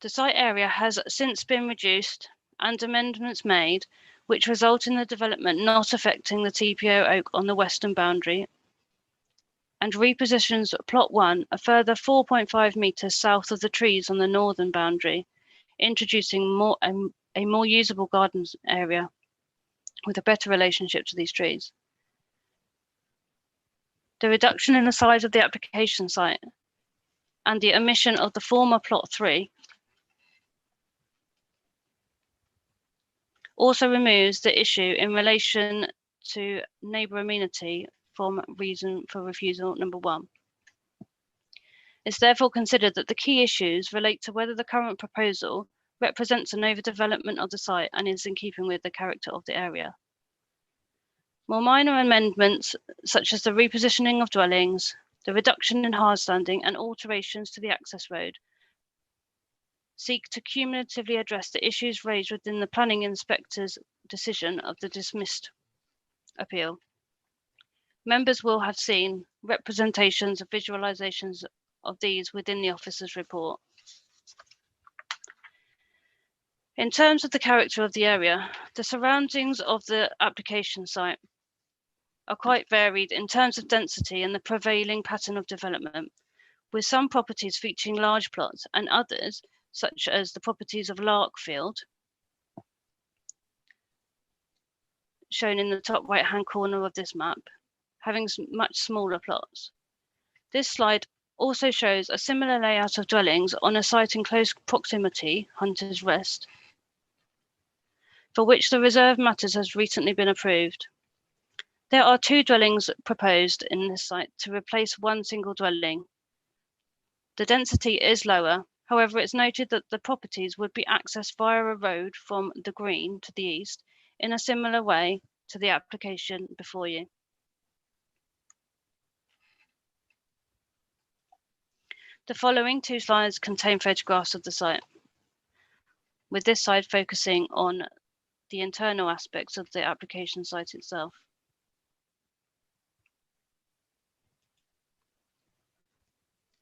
The site area has since been reduced and amendments made, which result in the development not affecting the TPO oak on the western boundary, and repositions plot 1 a further 4.5 metres south of the trees on the northern boundary, introducing a more usable gardens area with a better relationship to these trees. The reduction in the size of the application site and the omission of the former plot 3 also removes the issue in relation to neighbour amenity from reason for refusal number 1. It's therefore considered that the key issues relate to whether the current proposal represents an overdevelopment of the site and is in keeping with the character of the area. More minor amendments, such as the repositioning of dwellings, the reduction in hard standing and alterations to the access road, seek to cumulatively address the issues raised within the planning inspector's decision of the dismissed appeal. Members will have seen representations of visualizations of these within the officer's report. In terms of the character of the area, the surroundings of the application site are quite varied in terms of density and the prevailing pattern of development, with some properties featuring large plots and others, such as the properties of Larkfield, shown in the top right-hand corner of this map, having much smaller plots. This slide also shows a similar layout of dwellings on a site in close proximity, Hunter's Rest, for which the reserve matters has recently been approved. There are 2 dwellings proposed in this site to replace 1 single dwelling. The density is lower, however, it's noted that the properties would be accessed via a road from the green to the east in a similar way to the application before you. The following 2 slides contain photographs of the site, with this side focusing on the internal aspects of the application site itself.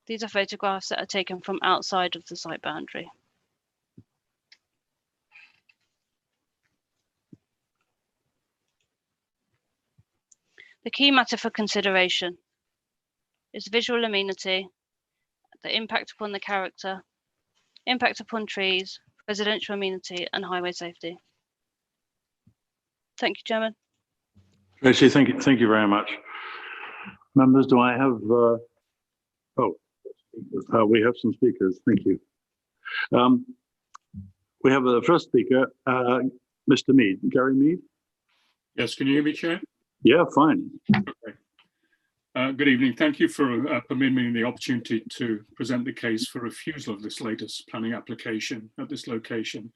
These are photographs that are taken from outside of the site boundary. The key matter for consideration is visual amenity, the impact upon the character, impact upon trees, residential amenity and highway safety. Thank you, Chairman. Tracy, thank you very much. Members, do I have, we have some speakers, thank you. We have the first speaker, Mr. Mead, Gary Mead. Yes, can you hear me, Chair? Yeah, fine. Okay. Good evening. Thank you for permitting me the opportunity to present the case for refusal of this latest planning application at this location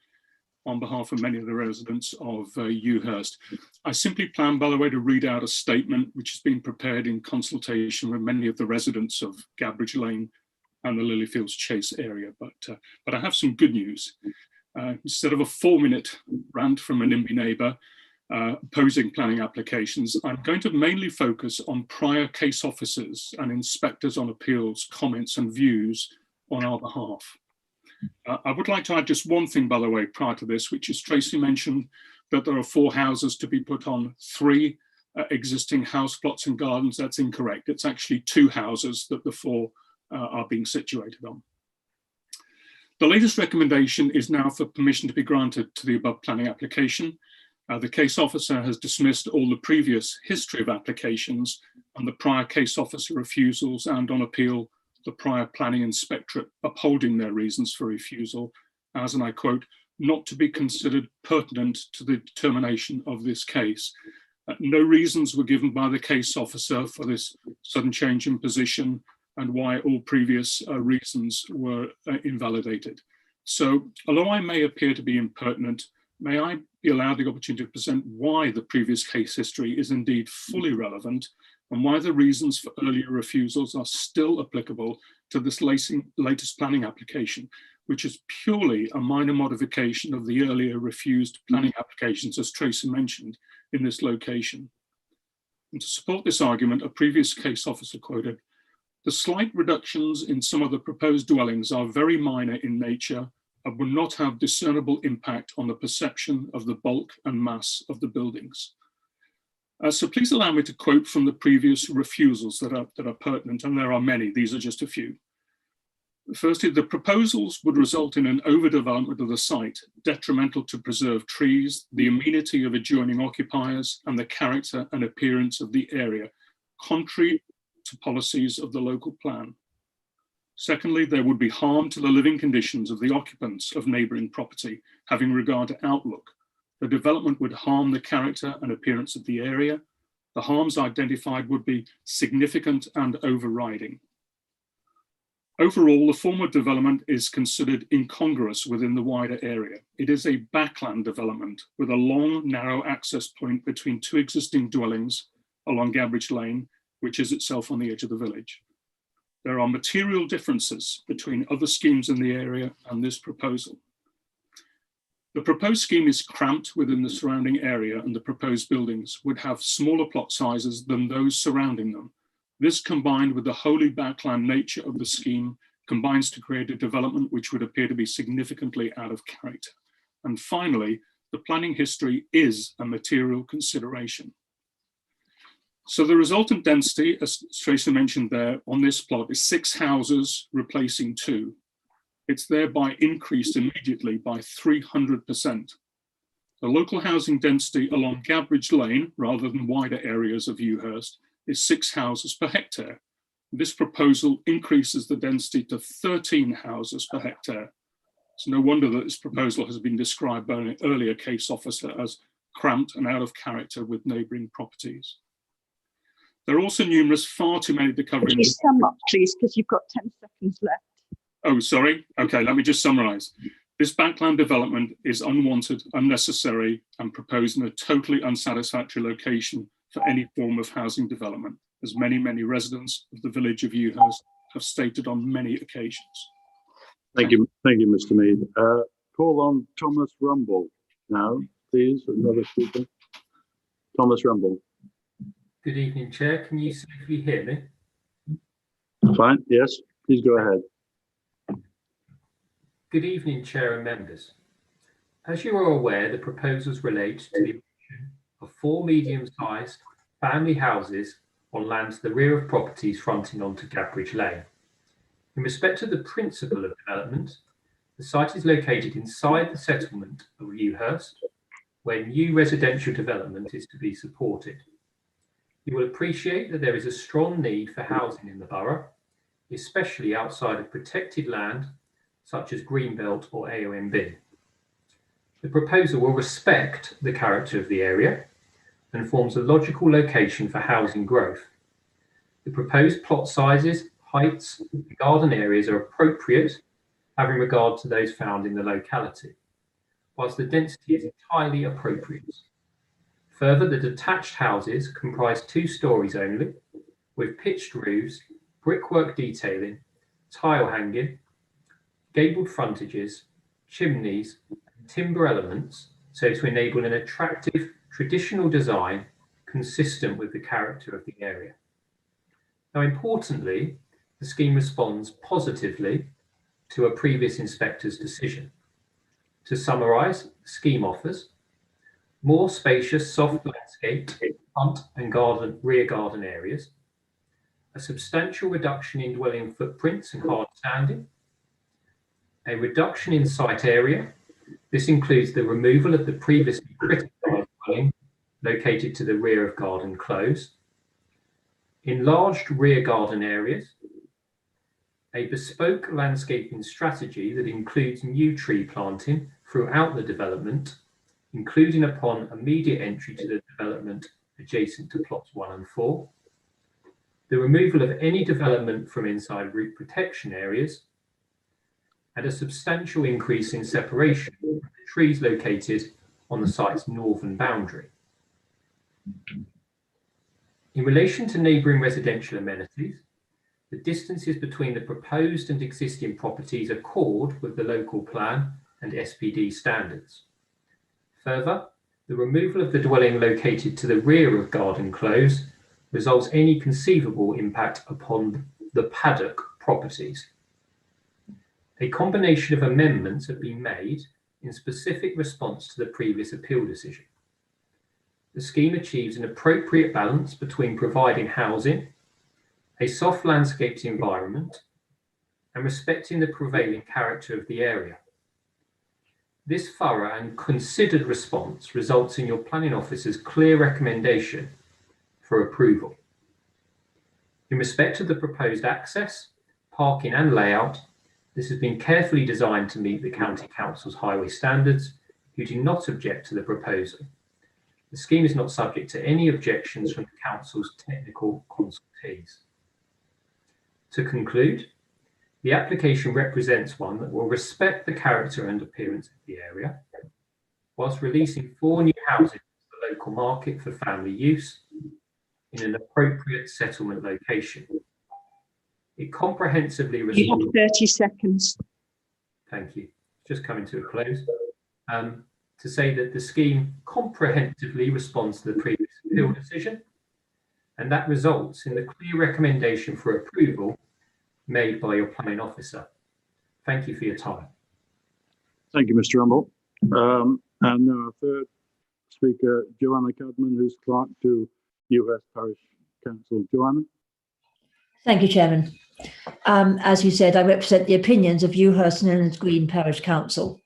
on behalf of many of the residents of Ewhurst. I simply plan, by the way, to read out a statement which has been prepared in consultation with many of the residents of Gabbridge Lane and the Lilyfields Chase area, but I have some good news. Instead of a 4-minute rant from a NIMBY neighbour opposing planning applications, I'm going to mainly focus on prior case officers and inspectors on appeals, comments and views on our behalf. I would like to add just one thing, by the way, prior to this, which is Tracy mentioned that there are 4 houses to be put on 3 existing house plots and gardens. That's incorrect. It's actually 2 houses that the 4 are being situated on. The latest recommendation is now for permission to be granted to the above planning application. The case officer has dismissed all the previous history of applications and the prior case officer refusals, and on appeal, the prior planning inspectorate upholding their reasons for refusal as, and I quote, not to be considered pertinent to the determination of this case. No reasons were given by the case officer for this sudden change in position and why all previous reasons were invalidated. So, although I may appear to be impertinent, may I be allowed the opportunity to present why the previous case history is indeed fully relevant and why the reasons for earlier refusals are still applicable to this latest planning application, which is purely a minor modification of the earlier refused planning applications, as Tracy mentioned, in this location. And to support this argument, a previous case officer quoted, "The slight reductions in some of the proposed dwellings are very minor in nature, and would not have discernible impact on the perception of the bulk and mass of the buildings. So please allow me to quote from the previous refusals that are pertinent, and there are many, these are just a few. Firstly, the proposals would result in an overdevelopment of the site, detrimental to preserved trees, the amenity of adjoining occupiers, and the character and appearance of the area, contrary to policies of the local plan. Secondly, there would be harm to the living conditions of the occupants of neighbouring property, having regard to outlook. The development would harm the character and appearance of the area. The harms identified would be significant and overriding. Overall, the form of development is considered incongruous within the wider area. It is a backland development with a long, narrow access point between two existing dwellings along Gabbridge Lane, which is itself on the edge of the village. There are material differences between other schemes in the area and this proposal. The proposed scheme is cramped within the surrounding area, and the proposed buildings would have smaller plot sizes than those surrounding them. This, combined with the wholly backland nature of the scheme, combines to create a development which would appear to be significantly out of character. And finally, the planning history is a material consideration. So the resultant density, as Tracy mentioned there on this plot, is 6 houses replacing 2. It's thereby increased immediately by 300%. The local housing density along Gabbridge Lane, rather than wider areas of Ewhurst, is 6 houses per hectare. This proposal increases the density to 13 houses per hectare. It's no wonder that this proposal has been described by an earlier case officer as cramped and out of character with neighbouring properties. There are also numerous, far too many to cover. Could you sum up, please, because you've got 10 seconds left. Oh, sorry. Okay, let me just summarise. This backland development is unwanted, unnecessary, and proposed in a totally unsatisfactory location for any form of housing development, as many residents of the village of Ewhurst have stated on many occasions. Thank you, Mr. Mead. Call on Thomas Rumble now, please, another speaker. Thomas Rumble. Good evening, Chair. Can you safely hear me? Fine, yes, please go ahead. Good evening, Chair and members. As you are aware, the proposals relate to the erection of 4 medium-sized family houses on land to the rear of properties fronting onto Gabbridge Lane. In respect to the principle of development, the site is located inside the settlement of Ewhurst, where new residential development is to be supported. You will appreciate that there is a strong need for housing in the borough, especially outside of protected land such as Greenbelt or AONB. The proposal will respect the character of the area and forms a logical location for housing growth. The proposed plot sizes, heights, and garden areas are appropriate, having regard to those found in the locality, whilst the density is entirely appropriate. Further, the detached houses comprise 2 stories only, with pitched roofs, brickwork detailing, tile hanging, gabled frontages, chimneys, and timber elements, so to enable an attractive traditional design consistent with the character of the area. Now, importantly, the scheme responds positively to a previous inspector's decision. To summarise, the scheme offers more spacious, soft landscaped front and rear garden areas, a substantial reduction in dwelling footprints and hard standing, a reduction in site area. This includes the removal of the previously criticised dwelling located to the rear of Garden Close, enlarged rear garden areas, a bespoke landscaping strategy that includes new tree planting throughout the development, including upon immediate entry to the development adjacent to plots 1 and 4, the removal of any development from inside root protection areas, and a substantial increase in separation from the trees located on the site's northern boundary. In relation to neighbouring residential amenities, the distances between the proposed and existing properties accord with the local plan and SPD standards. Further, the removal of the dwelling located to the rear of Garden Close resolves any conceivable impact upon the paddock properties. A combination of amendments have been made in specific response to the previous appeal decision. The scheme achieves an appropriate balance between providing housing, a soft landscaped environment, and respecting the prevailing character of the area. This thorough and considered response results in your planning officer's clear recommendation for approval. In respect of the proposed access, parking and layout, this has been carefully designed to meet the County Council's highway standards. You do not object to the proposal. The scheme is not subject to any objections from the Council's technical consultees. To conclude, the application represents one that will respect the character and appearance of the area, whilst releasing 4 new houses to the local market for family use in an appropriate settlement location. It comprehensively responds. You have 30 seconds. Thank you. Just coming to a close. To say that the scheme comprehensively responds to the previous appeal decision, and that results in the clear recommendation for approval made by your planning officer. Thank you for your time. Thank you, Mr. Rumble. And now our third speaker, Joanna Cadman, who's clerk to Ewhurst Parish Council. Joanna. Thank you, Chairman. As you said, I represent the opinions of Ewhurst and Ellands Green Parish Council.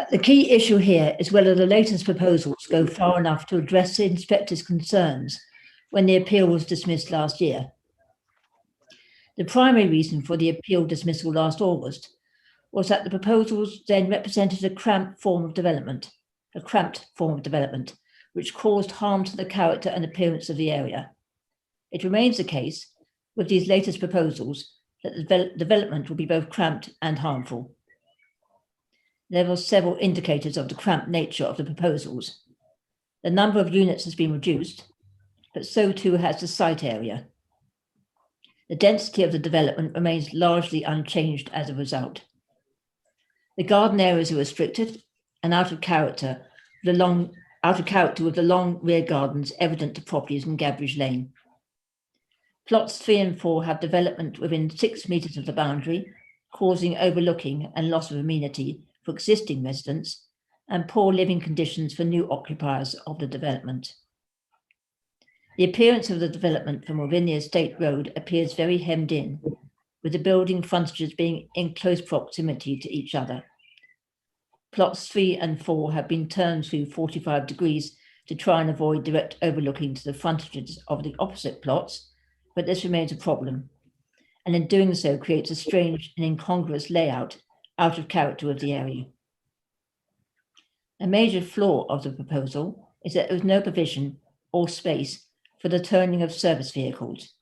The key issue here is whether the latest proposals go far enough to address the inspector's concerns when the appeal was dismissed last year. The primary reason for the appeal dismissal last August was that the proposals then represented a cramped form of development, which caused harm to the character and appearance of the area. It remains the case with these latest proposals that the development will be both cramped and harmful. There were several indicators of the cramped nature of the proposals. The number of units has been reduced, but so too has the site area. The density of the development remains largely unchanged as a result. The garden areas are restricted and out of character with the long rear gardens evident to properties in Gadbridge Lane. Plots 3 and 4 have development within 6 metres of the boundary, causing overlooking and loss of amenity for existing residents and poor living conditions for new occupiers of the development. The appearance of the development from within the estate road appears very hemmed in, with the building frontages being in close proximity to each other. Plots 3 and 4 have been turned through 45 degrees to try and avoid direct overlooking to the frontages of the opposite plots, but this remains a problem, and in doing so creates a strange and incongruous layout out of character of the area. A major flaw of the proposal is that there is no provision or space for the turning of service vehicles.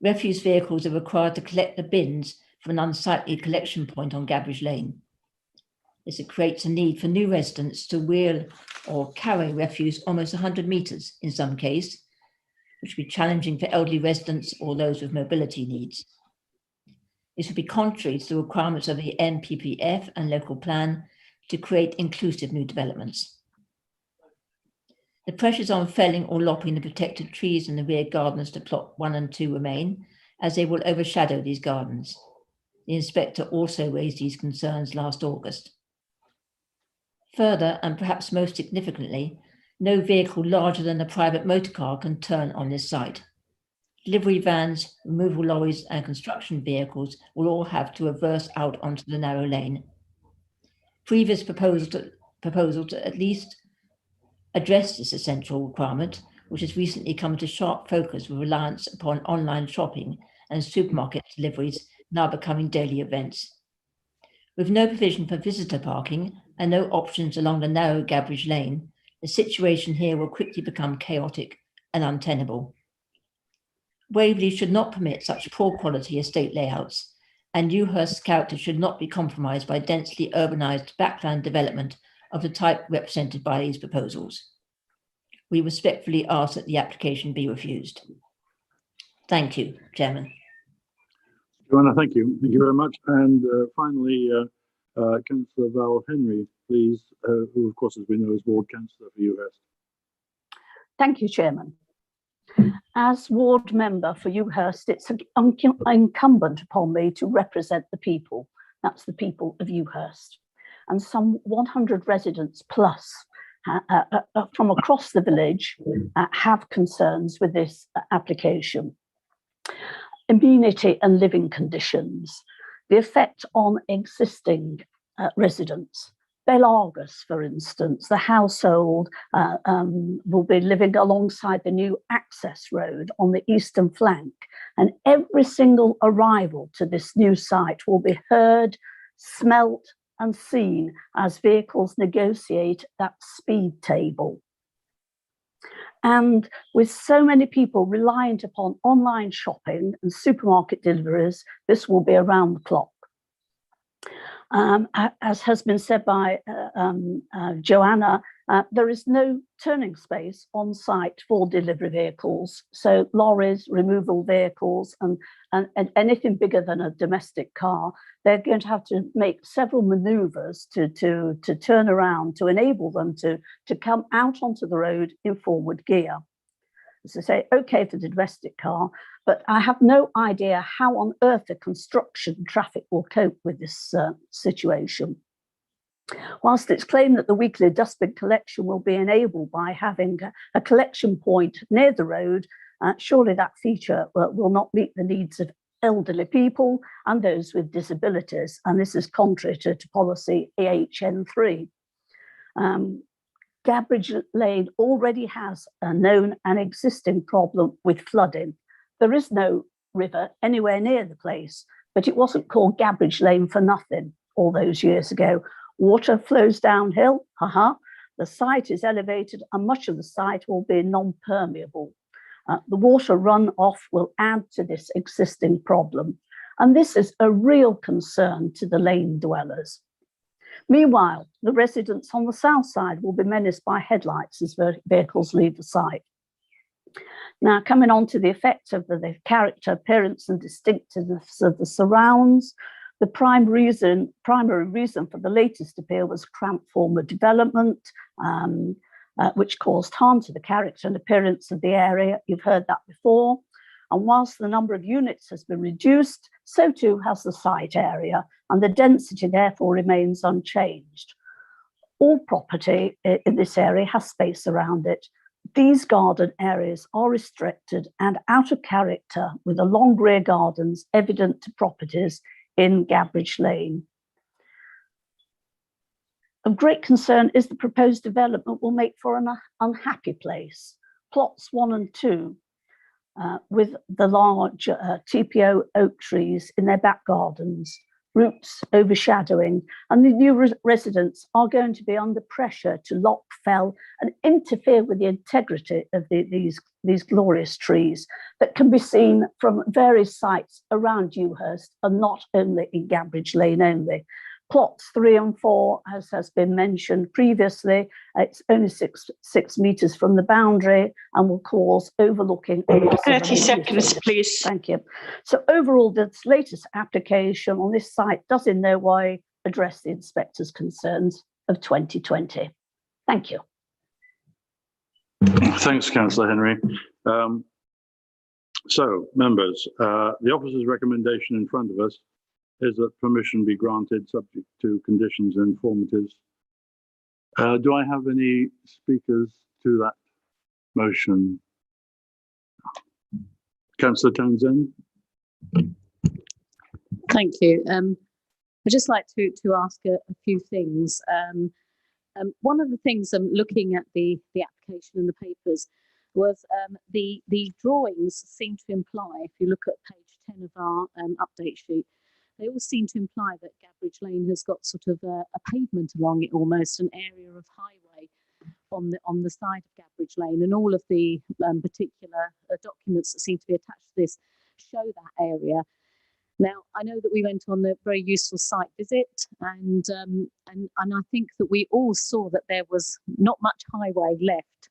Refuse vehicles are required to collect the bins from an unsightly collection point on Gadbridge Lane. This creates a need for new residents to wheel or carry refuse almost 100 metres in some cases, which would be challenging for elderly residents or those with mobility needs. This would be contrary to the requirements of the NPPF and local plan to create inclusive new developments. The pressures on felling or lopping the protected trees in the rear gardens to plot 1 and 2 remain, as they will overshadow these gardens. The inspector also raised these concerns last August. Further, and perhaps most significantly, no vehicle larger than a private motor car can turn on this site. Delivery vans, removal lorries, and construction vehicles will all have to reverse out onto the narrow lane. Previous proposal to at least address this essential requirement, which has recently come into sharp focus with reliance upon online shopping and supermarket deliveries now becoming daily events. With no provision for visitor parking and no options along the narrow Gadbridge Lane, the situation here will quickly become chaotic and untenable. Waverley should not permit such poor quality estate layouts, and Ewhurst's character should not be compromised by densely urbanised backland development of the type represented by these proposals. We respectfully ask that the application be refused. Thank you, Chairman. Joanna, thank you. Thank you very much. And finally, Councillor Val Henry, please, who of course, as we know, is Ward Councillor for Ewhurst. Thank you, Chairman. As ward member for Ewhurst, it's incumbent upon me to represent the people. That's the people of Ewhurst. And some 100 residents plus from across the village have concerns with this application. Amenity and living conditions, the effect on existing residents. Belargus, for instance, the household will be living alongside the new access road on the eastern flank, and every single arrival to this new site will be heard, smelt, and seen as vehicles negotiate that speed table. And with so many people reliant upon online shopping and supermarket deliveries, this will be around the clock. As has been said by Joanna, there is no turning space on site for delivery vehicles. So lorries, removal vehicles, and anything bigger than a domestic car, they're going to have to make several maneuvers to turn around to enable them to come out onto the road in forward gear. As I say, okay for the domestic car, but I have no idea how on earth the construction traffic will cope with this situation. Whilst it's claimed that the weekly dustbin collection will be enabled by having a collection point near the road, surely that feature will not meet the needs of elderly people and those with disabilities, and this is contrary to policy EHN3. Gabbridge Lane already has a known and existing problem with flooding. There is no river anywhere near the place, but it wasn't called Gabbridge Lane for nothing all those years ago. Water flows downhill, the site is elevated and much of the site will be non-permeable. The water runoff will add to this existing problem, and this is a real concern to the lane dwellers. Meanwhile, the residents on the south side will be menaced by headlights as vehicles leave the site. Now, coming on to the effect of the character, appearance and distinctiveness of the surrounds, the primary reason for the latest appeal was cramped form of development, which caused harm to the character and appearance of the area. You've heard that before. And whilst the number of units has been reduced, so too has the site area, and the density therefore remains unchanged. All property in this area has space around it. These garden areas are restricted and out of character, with the long rear gardens evident to properties in Gabbridge Lane. Of great concern is the proposed development will make for an unhappy place. Plots 1 and 2, with the large TPO oak trees in their back gardens, roots overshadowing, and the new residents are going to be under pressure to lock, fell, and interfere with the integrity of these glorious trees that can be seen from various sites around Ewhurst and not only in Gabbridge Lane only. Plots 3 and 4, as has been mentioned previously, it's only six metres from the boundary and will cause overlooking. 30 seconds, please. Thank you. So overall, this latest application on this site does in no way address the inspector's concerns of 2020. Thank you. Thanks, Councillor Henry. So, members, the officer's recommendation in front of us is that permission be granted subject to conditions and formalities. Do I have any speakers to that motion? Councillor Townsend. Thank you. I'd just like to ask a few things. One of the things I'm looking at the application in the papers was the drawings seem to imply, if you look at page 10 of our update sheet, they all seem to imply that Gabbridge Lane has got sort of a pavement along it, almost an area of highway on the side of Gabbridge Lane, and all of the particular documents that seem to be attached to this show that area. Now, I know that we went on a very useful site visit, and I think that we all saw that there was not much highway left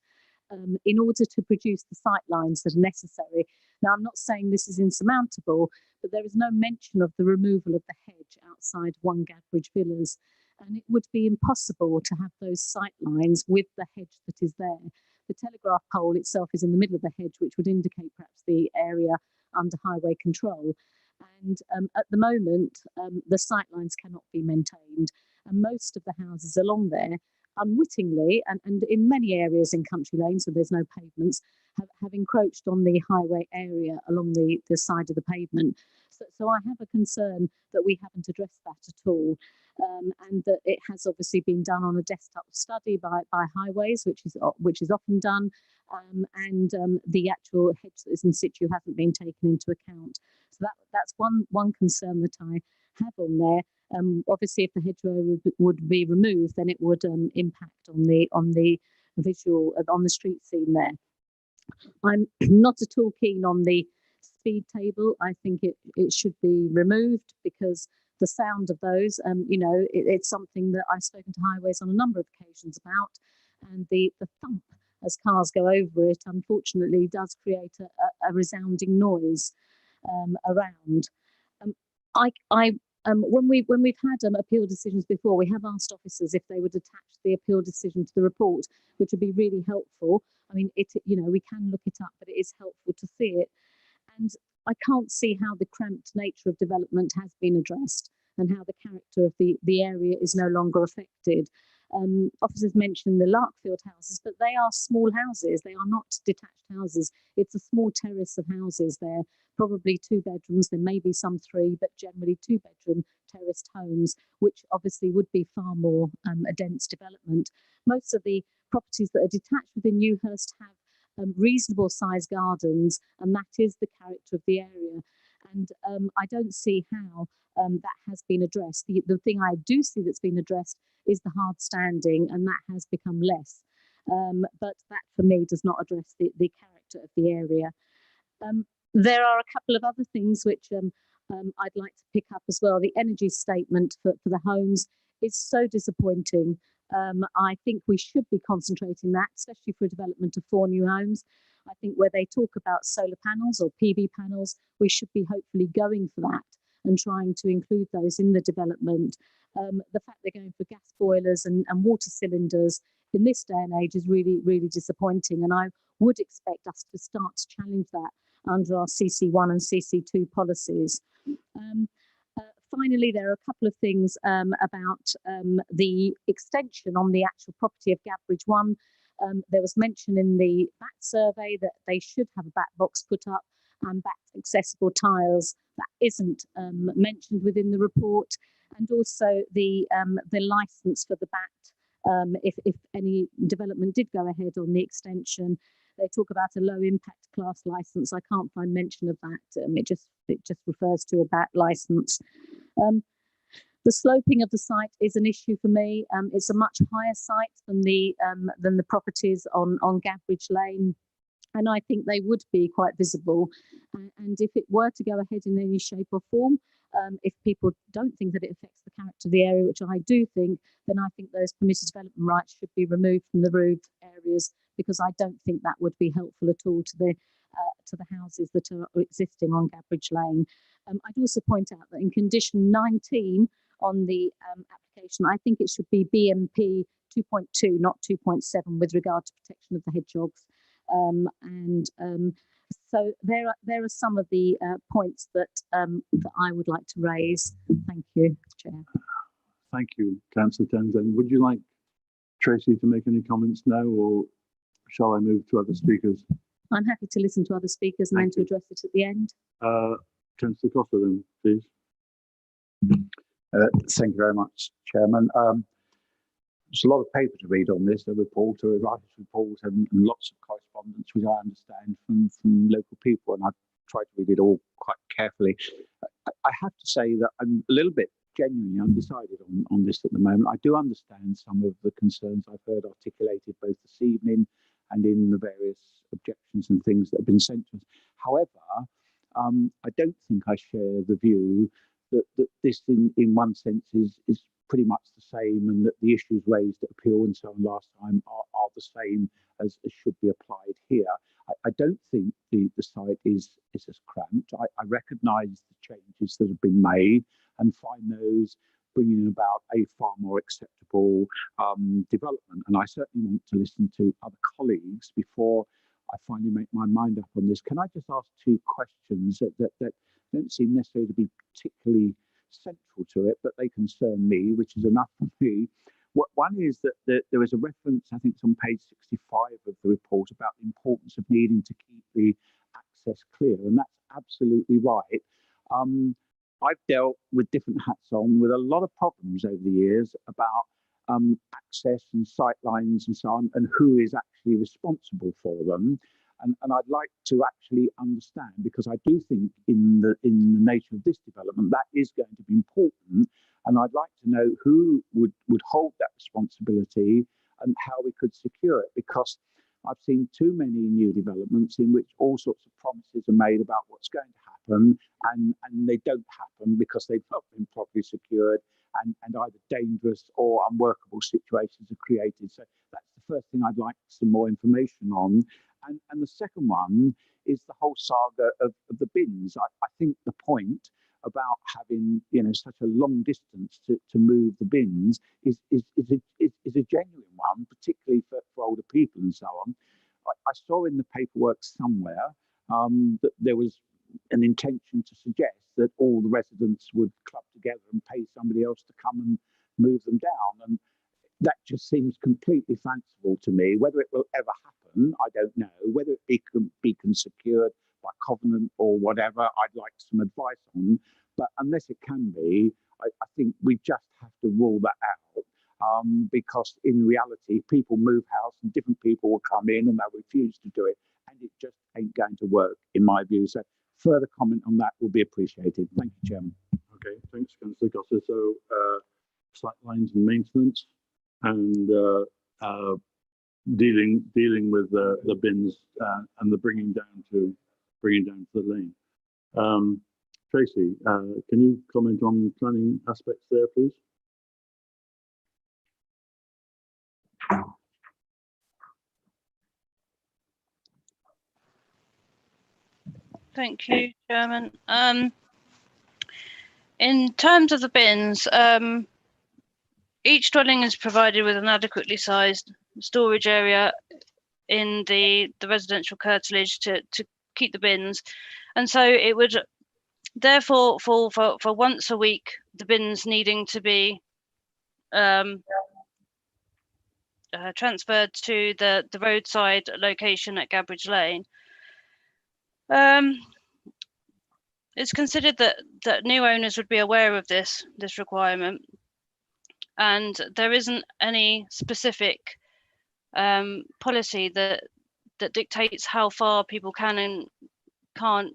in order to produce the sight lines that are necessary. Now, I'm not saying this is insurmountable, but there is no mention of the removal of the hedge outside 1 Gabbridge Villas, and it would be impossible to have those sight lines with the hedge that is there. The telegraph pole itself is in the middle of the hedge, which would indicate perhaps the area under highway control. And at the moment, the sight lines cannot be maintained, and most of the houses along there, unwittingly, and in many areas in Country Lane, so there's no pavements, have encroached on the highway area along the side of the pavement. So I have a concern that we haven't addressed that at all, and that it has obviously been done on a desktop study by Highways, which is often done, and the actual hedge that is in situ hasn't been taken into account. So that's one concern that I have on there. Obviously, if the hedgerow would be removed, then it would impact on the visual on the street scene there. I'm not at all keen on the speed table. I think it should be removed because the sound of those, it's something that I've spoken to Highways on a number of occasions about, and the thump as cars go over it, unfortunately, does create a resounding noise around. When we've had appeal decisions before, we have asked officers if they would attach the appeal decision to the report, which would be really helpful. I mean, we can look it up, but it is helpful to see it. And I can't see how the cramped nature of development has been addressed and how the character of the area is no longer affected. Officers mentioned the Larkfield houses, but they are small houses. They are not detached houses. It's a small terrace of houses. They're probably 2 bedrooms. There may be some 3, but generally 2-bedroom terraced homes, which obviously would be far more a dense development. Most of the properties that are detached within Newhurst have reasonable sized gardens, and that is the character of the area. And I don't see how that has been addressed. The thing I do see that's been addressed is the hard standing, and that has become less. But that for me does not address the character of the area. There are a couple of other things which I'd like to pick up as well. The energy statement for the homes is so disappointing. I think we should be concentrating that, especially for a development of 4 new homes. I think where they talk about solar panels or PV panels, we should be hopefully going for that and trying to include those in the development. The fact they're going for gas boilers and water cylinders in this day and age is really, really disappointing. And I would expect us to start to challenge that under our CC1 and CC2 policies. Finally, there are a couple of things about the extension on the actual property of Gadbridge 1. There was mention in the back survey that they should have a back box put up and back accessible tiles. That isn't mentioned within the report. And also the license for the BAT, if any development did go ahead on the extension. They talk about a low impact class license. I can't find mention of that. It just refers to a BAT license. The sloping of the site is an issue for me. It's a much higher site than the properties on Gadbridge Lane, and I think they would be quite visible. And if it were to go ahead in any shape or form, if people don't think that it affects the character of the area, which I do think, then I think those permitted development rights should be removed from the roofed areas, because I don't think that would be helpful at all to the houses that are existing on Gadbridge Lane. I'd also point out that in condition 19 on the application, I think it should be BMP 2.2, not 2.7, with regard to protection of the hedgehogs. So there are some of the points that I would like to raise. Thank you, Chair. Thank you, Councillor Townsend. Would you like Tracy to make any comments now, or shall I move to other speakers? I'm happy to listen to other speakers and then to address it at the end. Councillor Costa, then, please. Thank you very much, Chairman. There's a lot of paper to read on this, a report, a writer's report, and lots of correspondence, which I understand from local people, and I've tried to read it all quite carefully. I have to say that I'm a little bit genuinely undecided on this at the moment. I do understand some of the concerns I've heard articulated both this evening and in the various objections and things that have been sent to us. However, I don't think I share the view that this in one sense is pretty much the same, and that the issues raised at appeal and so on last time are the same as should be applied here. I don't think the site is as cramped. I recognise the changes that have been made and find those bringing about a far more acceptable development. And I certainly want to listen to other colleagues before I finally make my mind up on this. Can I just ask two questions that don't seem necessarily to be particularly central to it, but they concern me, which is enough for me. One is that there was a reference, I think it's on page 65 of the report, about the importance of needing to keep the access clear, and that's absolutely right. I've dealt with different hats on with a lot of problems over the years about access and sight lines and so on, and who is actually responsible for them. And I'd like to actually understand, because I do think in the nature of this development, that is going to be important. And I'd like to know who would hold that responsibility and how we could secure it, because I've seen too many new developments in which all sorts of promises are made about what's going to happen, and they don't happen because they've not been properly secured, and either dangerous or unworkable situations are created. So that's the first thing I'd like some more information on. And the second one is the whole saga of the bins. I think the point about having such a long distance to move the bins is a genuine one, particularly for older people and so on. I saw in the paperwork somewhere that there was an intention to suggest that all the residents would club together and pay somebody else to come and move them down, and that just seems completely fanciful to me. Whether it will ever happen, I don't know. Whether it can be secured by covenant or whatever, I'd like some advice on. But unless it can be, I think we just have to rule that out, because in reality, people move house and different people will come in and they'll refuse to do it, and it just ain't going to work, in my view. So further comment on that will be appreciated. Thank you, Chairman. Okay, thanks, Councillor Gosser. So sight lines and maintenance, and dealing with the bins and the bringing down to the lane. Tracy, can you comment on planning aspects there, please? Thank you, Chairman. In terms of the bins, each dwelling is provided with an adequately sized storage area in the residential curtilage to keep the bins, and so it would therefore fall for once a week the bins needing to be transferred to the roadside location at Gabbridge Lane. It's considered that new owners would be aware of this requirement, and there isn't any specific policy that dictates how far people can and can't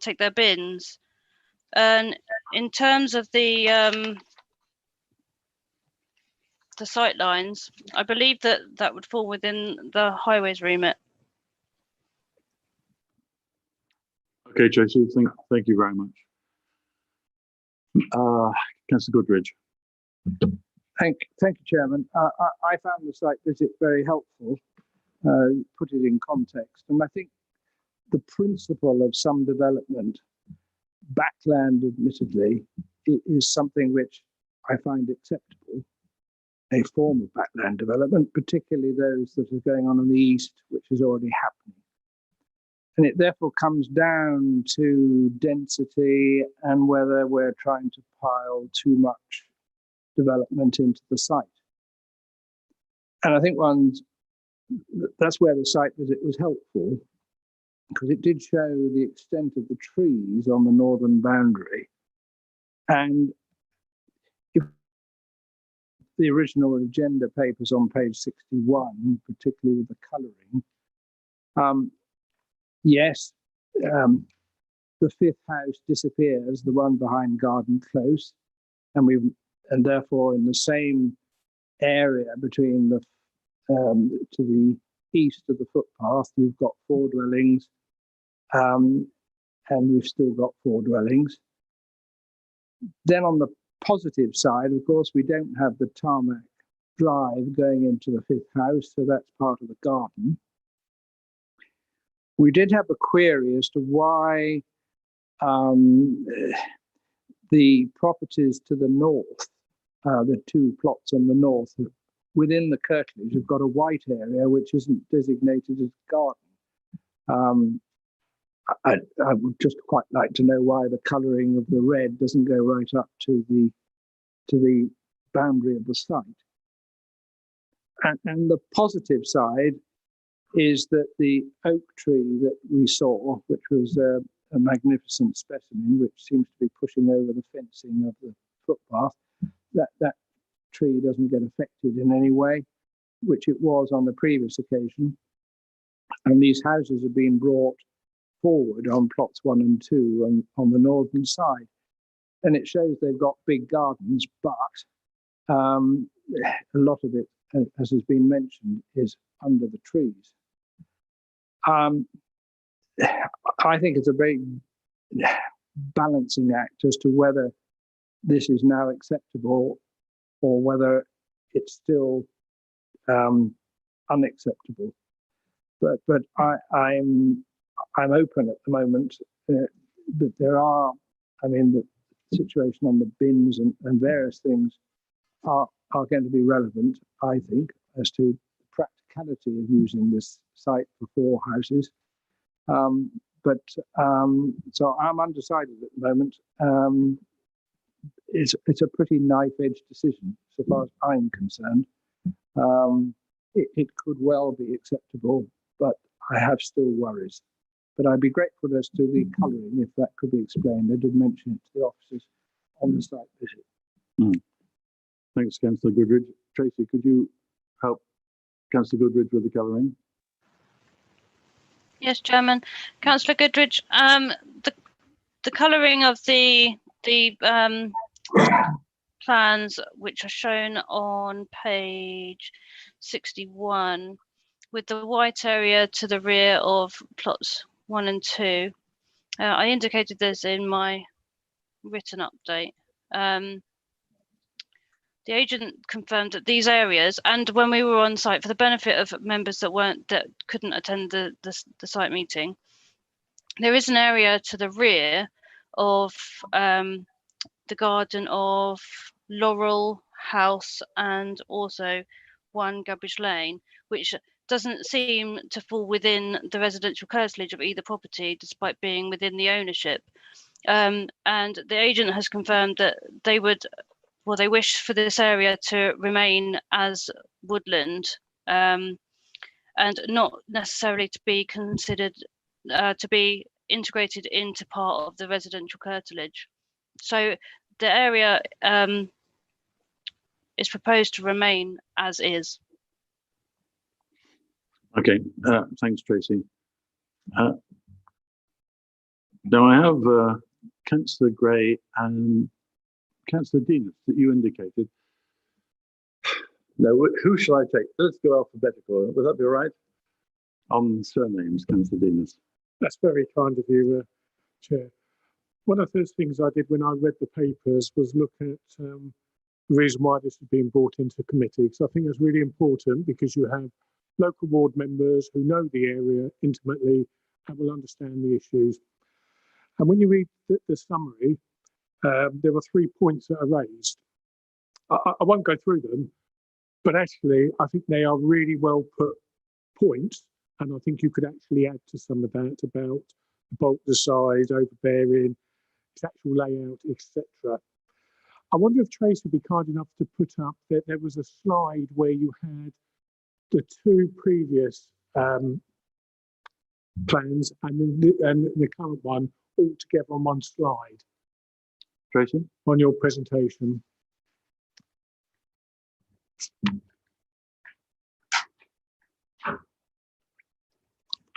take their bins. And in terms of the sight lines, I believe that would fall within the highways remit. Okay, Tracy, thank you very much. Councillor Goodridge. Thank you, Chairman. I found the site visit very helpful, put it in context, and I think the principle of some development, backland admittedly, is something which I find acceptable, a form of backland development, particularly those that are going on in the east, which is already happening. And it therefore comes down to density and whether we're trying to pile too much development into the site. And I think that's where the site visit was helpful, because it did show the extent of the trees on the northern boundary. And if the original agenda papers on page 61, particularly with the colouring, yes, the fifth house disappears, the one behind Garden Close, and therefore in the same area between the to the east of the footpath, you've got 4 dwellings, and we've still got 4 dwellings. Then on the positive side, of course, we don't have the tarmac drive going into the fifth house, so that's part of the garden. We did have a query as to why the properties to the north, the two plots on the north, within the curtilage have got a white area which isn't designated as garden. I would just quite like to know why the colouring of the red doesn't go right up to the boundary of the site. And the positive side is that the oak tree that we saw, which was a magnificent specimen, which seems to be pushing over the fencing of the footpath, that tree doesn't get affected in any way, which it was on the previous occasion. And these houses have been brought forward on plots 1 and 2 and on the northern side. And it shows they've got big gardens, but a lot of it, as has been mentioned, is under the trees. I think it's a very balancing act as to whether this is now acceptable or whether it's still unacceptable. But I'm open at the moment. But there are, I mean, the situation on the bins and various things are going to be relevant, I think, as to the practicality of using this site for 4 houses. So I'm undecided at the moment. It's a pretty knife-edge decision, so far as I'm concerned. It could well be acceptable, but I have still worries. But I'd be grateful as to the colouring, if that could be explained. I did mention it to the officers on the site visit. Thanks, Councillor Goodridge. Tracy, could you help Councillor Goodridge with the colouring? Yes, Chairman. Councillor Goodridge, the colouring of the plans, which are shown on page 61, with the white area to the rear of plots 1 and 2. I indicated this in my written update. The agent confirmed that these areas, and when we were on site, for the benefit of members that couldn't attend the site meeting, there is an area to the rear of the garden of Laurel House and also 1 Gabbage Lane, which doesn't seem to fall within the residential curtilage of either property, despite being within the ownership. And the agent has confirmed that they wish for this area to remain as woodland and not necessarily to be considered to be integrated into part of the residential curtilage. So the area is proposed to remain as is. Okay, thanks, Tracy. Now I have Councillor Gray and Councillor Denis that you indicated. Now, who shall I take? Let's go alphabetical. Would that be all right? On surnames, Councillor Denis. That's very kind of you, Chair. One of the first things I did when I read the papers was look at the reason why this has been brought into committee, because I think it's really important, because you have local ward members who know the area intimately and will understand the issues. And when you read the summary, there were 3 points that are raised. I won't go through them, but actually I think they are really well put points, and I think you could actually add to some of that about the bulk, the size, overbearing, its actual layout, etc. I wonder if Trace would be kind enough to put up that there was a slide where you had the 2 previous plans and the current one all together on one slide. Tracy? On your presentation.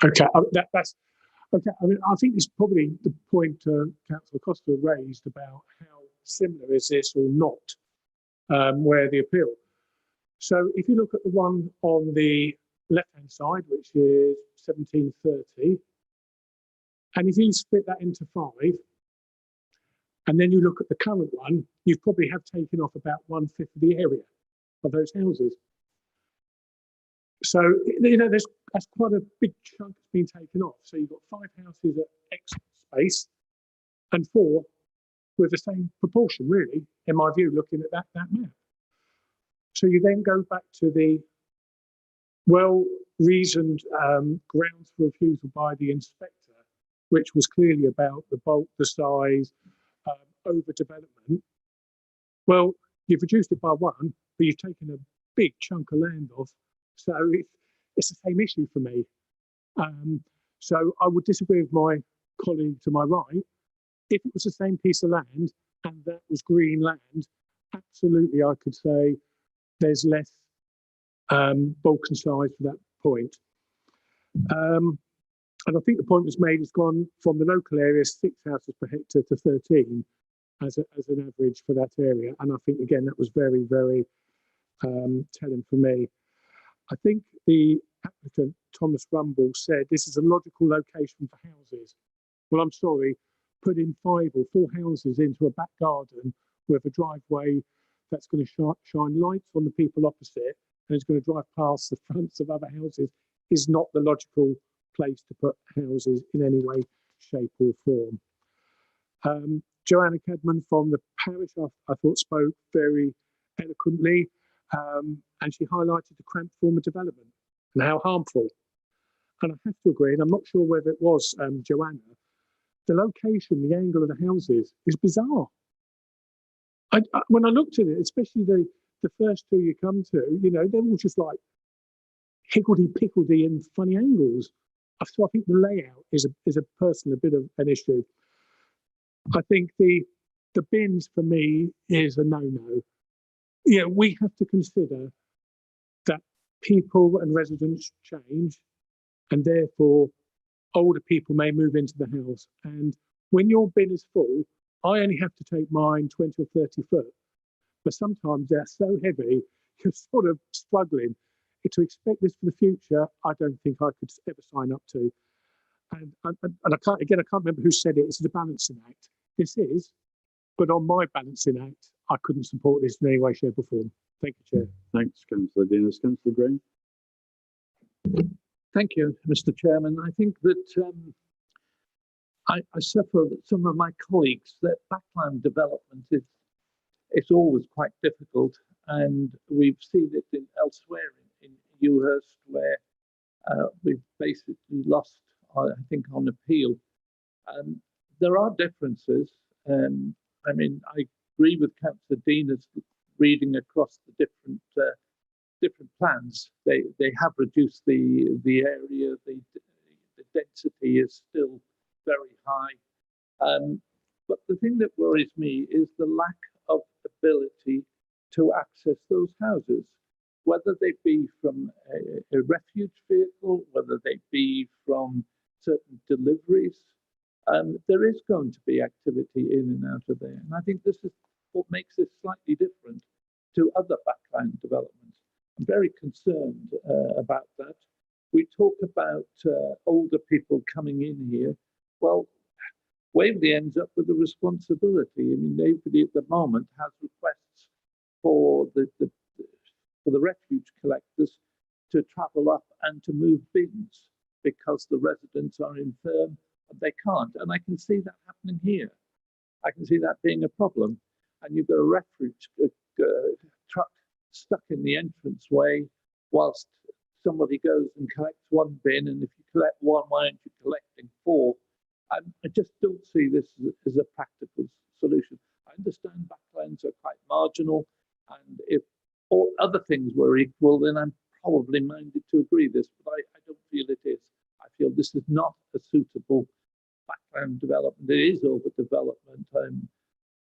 Okay, that's okay. I mean, I think it's probably the point Councillor Costa raised about how similar is this or not, where the appeal. So if you look at the one on the left-hand side, which is 1730, and if you split that into 5, and then you look at the current one, you probably have taken off about 1/5 of the area of those houses. So, you know, that's quite a big chunk that's been taken off. So you've got 5 houses at X space and 4 with the same proportion, really, in my view, looking at that map. So you then go back to the well-reasoned grounds for refusal by the inspector, which was clearly about the bulk, the size, overdevelopment. Well, you've reduced it by 1, but you've taken a big chunk of land off. So it's the same issue for me. So I would disagree with my colleague to my right. If it was the same piece of land and that was green land, absolutely I could say there's less bulk and size for that point. And I think the point was made, it's gone from the local area 6 houses per hectare to 13 as an average for that area. And I think, again, that was very, very telling for me. I think the applicant, Thomas Rumble, said this is a logical location for houses. Well, I'm sorry, putting 5 or 4 houses into a back garden with a driveway that's going to shine lights on the people opposite and is going to drive past the fronts of other houses is not the logical place to put houses in any way, shape or form. Joanna Cadman from the parish, I thought spoke very eloquently, and she highlighted the cramped form of development and how harmful. And I have to agree, and I'm not sure whether it was Joanna, the location, the angle of the houses is bizarre. When I looked at it, especially the first 2 you come to, you know, they're all just like higgledy-pickledy and funny angles. So I think the layout is a personal bit of an issue. I think the bins for me is a no-no. Yeah, we have to consider that people and residents change, and therefore older people may move into the house. And when your bin is full, I only have to take mine 20 or 30 foot, but sometimes they're so heavy, you're sort of struggling. To expect this for the future, I don't think I could ever sign up to. And I can't remember who said it. It's a balancing act. This is, but on my balancing act, I couldn't support this in any way, shape or form. Thank you, Chair. Thanks, Councillor Dinas. Councillor Gray. Thank you, Mr. Chairman. I think that I suffer with some of my colleagues that backland development it's always quite difficult, and we've seen it elsewhere in Ewhurst, where we've basically lost, I think, on appeal. There are differences. I mean, I agree with Councillor Dinas reading across the different plans. They have reduced the area. The density is still very high. But the thing that worries me is the lack of ability to access those houses, whether they be from a refuge vehicle, whether they be from certain deliveries. There is going to be activity in and out of there. And I think this is what makes this slightly different to other backland developments. I'm very concerned about that. We talk about older people coming in here. Well, Waverley ends up with the responsibility. I mean, nobody at the moment has requests for the refuge collectors to travel up and to move bins because the residents are infirm and they can't. And I can see that happening here. I can see that being a problem. And you've got a refuge truck stuck in the entranceway whilst somebody goes and collects 1 bin. And if you collect 1, why aren't you collecting 4? I just don't see this as a practical solution. I understand backlands are quite marginal, and if all other things were equal, then I'm probably minded to agree this, but I don't feel it is. I feel this is not a suitable backland development. It is overdevelopment.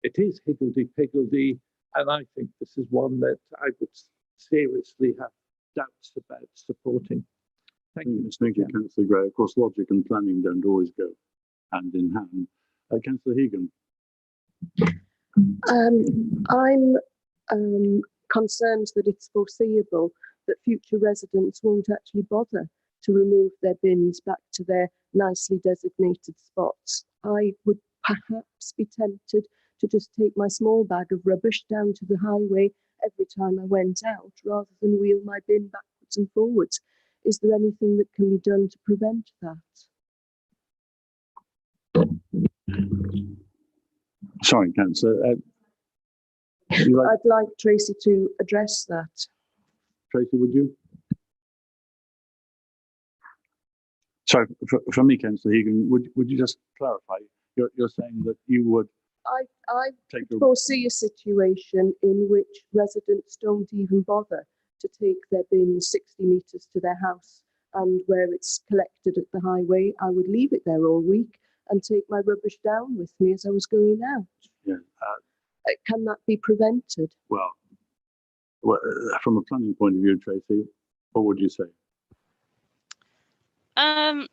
It is higgledy-piggledy, and I think this is one that I would seriously have doubts about supporting. Thank you. Thank you, Councillor Gray. Of course, logic and planning don't always go hand in hand. Councillor Hegan. I'm concerned that it's foreseeable that future residents won't actually bother to remove their bins back to their nicely designated spots. I would perhaps be tempted to just take my small bag of rubbish down to the highway every time I went out, rather than wheel my bin backwards and forwards. Is there anything that can be done to prevent that? Sorry, Councillor. Like, I'd like Tracy to address that. Tracy, would you? Sorry, for me, Councillor Hegan, would you just clarify? You're saying that you would I take foresee a situation in which residents don't even bother to take their bins 60 metres to their house, and where it's collected at the highway, I would leave it there all week and take my rubbish down with me as I was going out. Yeah. Can that be prevented? Well, from a planning point of view, Tracy, what would you say? I'm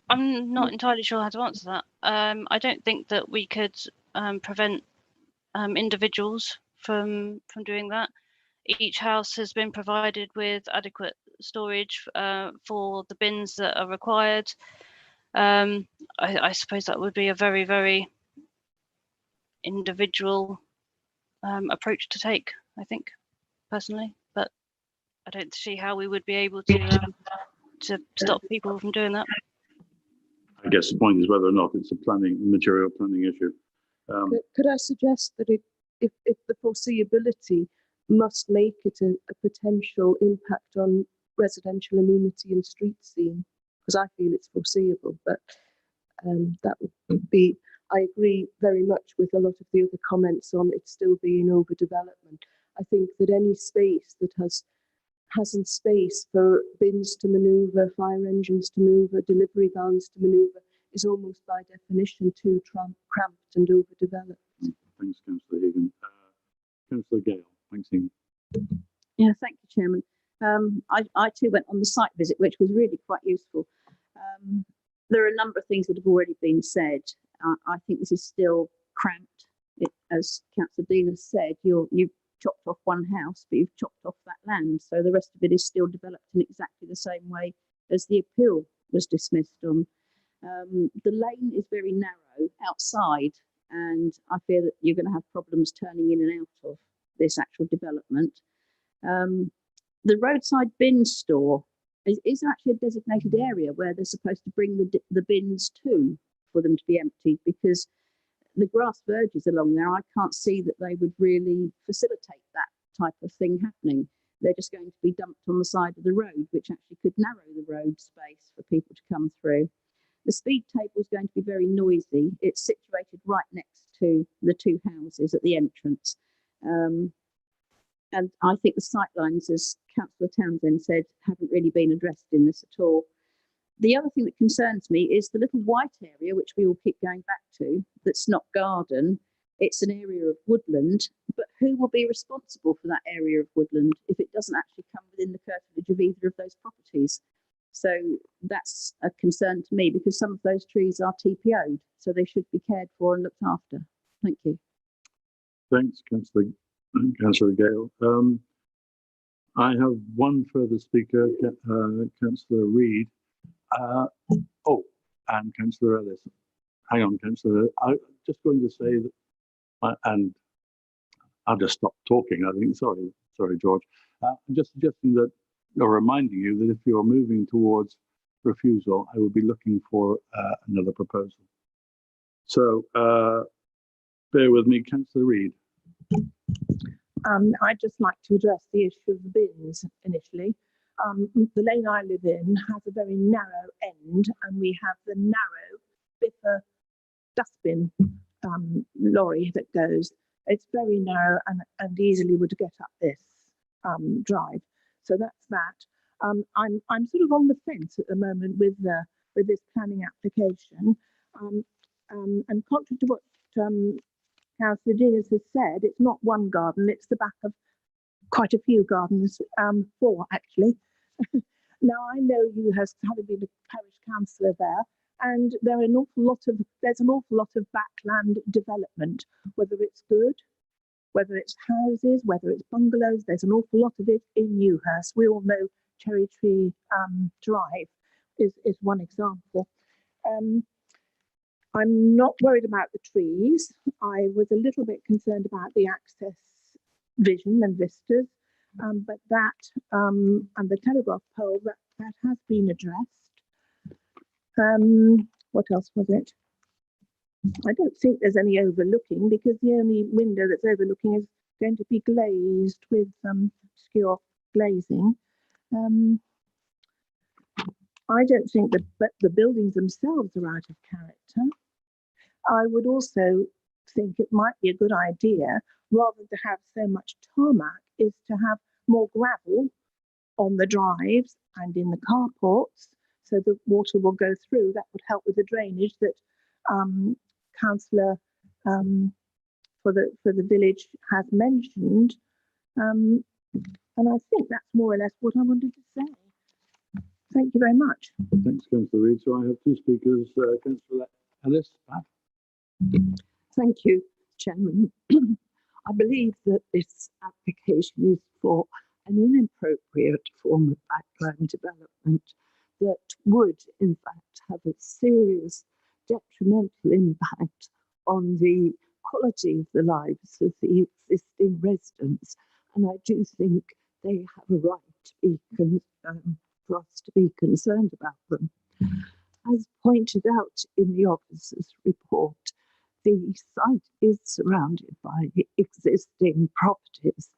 not entirely sure how to answer that. I don't think that we could prevent individuals from doing that. Each house has been provided with adequate storage for the bins that are required. I suppose that would be a very, very individual approach to take, I think, personally, but I don't see how we would be able to stop people from doing that. I guess the point is whether or not it's a material planning issue. Could I suggest that if the foreseeability must make it a potential impact on residential amenity and street scene, because I feel it's foreseeable, but that would be, I agree very much with a lot of the other comments on it still being overdevelopment. I think that any space that hasn't space for bins to manoeuvre, fire engines to manoeuvre, delivery vans to manoeuvre, is almost by definition too cramped and overdeveloped. Thanks, Councillor Hegan. Councillor Gale, thanks, Hegan. Yeah, thank you, Chairman. I too went on the site visit, which was really quite useful. There are a number of things that have already been said. I think this is still cramped. As Councillor Dean has said, you've chopped off one house, but you've chopped off that land. So the rest of it is still developed in exactly the same way as the appeal was dismissed on. The lane is very narrow outside, and I fear that you're going to have problems turning in and out of this actual development. The roadside bin store is actually a designated area where they're supposed to bring the bins to for them to be emptied, because the grass verges along there, I can't see that they would really facilitate that type of thing happening. They're just going to be dumped on the side of the road, which actually could narrow the road space for people to come through. The speed table is going to be very noisy. It's situated right next to the two houses at the entrance. And I think the sightlines, as Councillor Townsend said, haven't really been addressed in this at all. The other thing that concerns me is the little white area, which we all keep going back to, that's not garden. It's an area of woodland, but who will be responsible for that area of woodland if it doesn't actually come within the curtilage of either of those properties? So that's a concern to me, because some of those trees are TPO'd, so they should be cared for and looked after. Thank you. Thanks, Councillor Gale. I have one further speaker, Councillor Reid. And Councillor Ellis. Hang on, Councillor. I'm just going to say that, and I'll just stop talking, I think. Sorry, George. I'm just suggesting that, or reminding you that if you're moving towards refusal, I will be looking for another proposal. So bear with me, Councillor Reid. I'd just like to address the issue of the bins initially. The lane I live in has a very narrow end, and we have the narrow Biffa dustbin lorry that goes. It's very narrow and easily would get up this drive. So that's that. I'm sort of on the fence at the moment with this planning application. And contrary to what Councillor Dinas has said, it's not one garden, it's the back of quite a few gardens, 4 actually. Now I know you having been a parish councillor there, and there's an awful lot of backland development, whether it's good, whether it's houses, whether it's bungalows. There's an awful lot of it in Newhurst. We all know Cherry Tree Drive is one example. I'm not worried about the trees. I was a little bit concerned about the access vision and vistas, but that and the telegraph pole, that has been addressed. What else was it? I don't think there's any overlooking because the only window that's overlooking is going to be glazed with obscure glazing. I don't think the buildings themselves are out of character. I would also think it might be a good idea, rather than to have so much tarmac, is to have more gravel on the drives and in the carports, so the water will go through. That would help with the drainage that councillor for the village has mentioned. And I think that's more or less what I wanted to say. Thank you very much. Thanks, Councillor Reid. So I have two speakers, Councillor Ellis. Thank you, Chairman. I believe that this application is for an inappropriate form of backland development that would, in fact, have a serious detrimental impact on the quality of the lives of the existing residents. And I do think they have a right to be for us to be concerned about them. As pointed out in the officer's report, the site is surrounded by existing properties,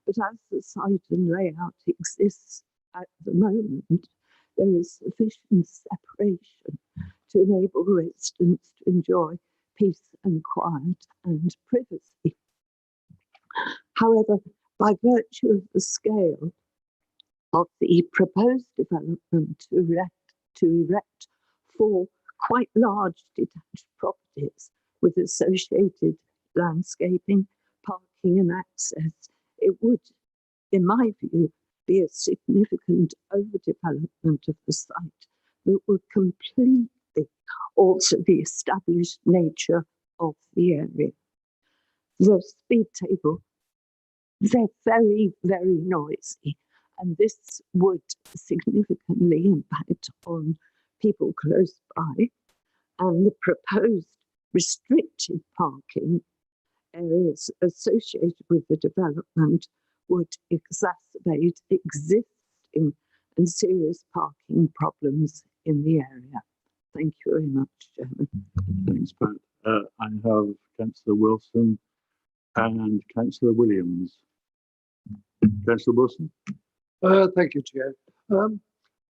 but as the site and layout exists at the moment, there is sufficient separation to enable residents to enjoy peace and quiet and privacy. However, by virtue of the scale of the proposed development to erect 4 quite large detached properties with associated landscaping, parking and access, it would, in my view, be a significant overdevelopment of the site that would completely alter the established nature of the area. The speed table, they're very, very noisy, and this would significantly impact on people close by, and the proposed restricted parking areas associated with the development would exacerbate existing and serious parking problems in the area. Thank you very much, Chairman. Thanks, Pat. I have Councillor Wilson and Councillor Williams. Councillor Wilson. Thank you, Chair.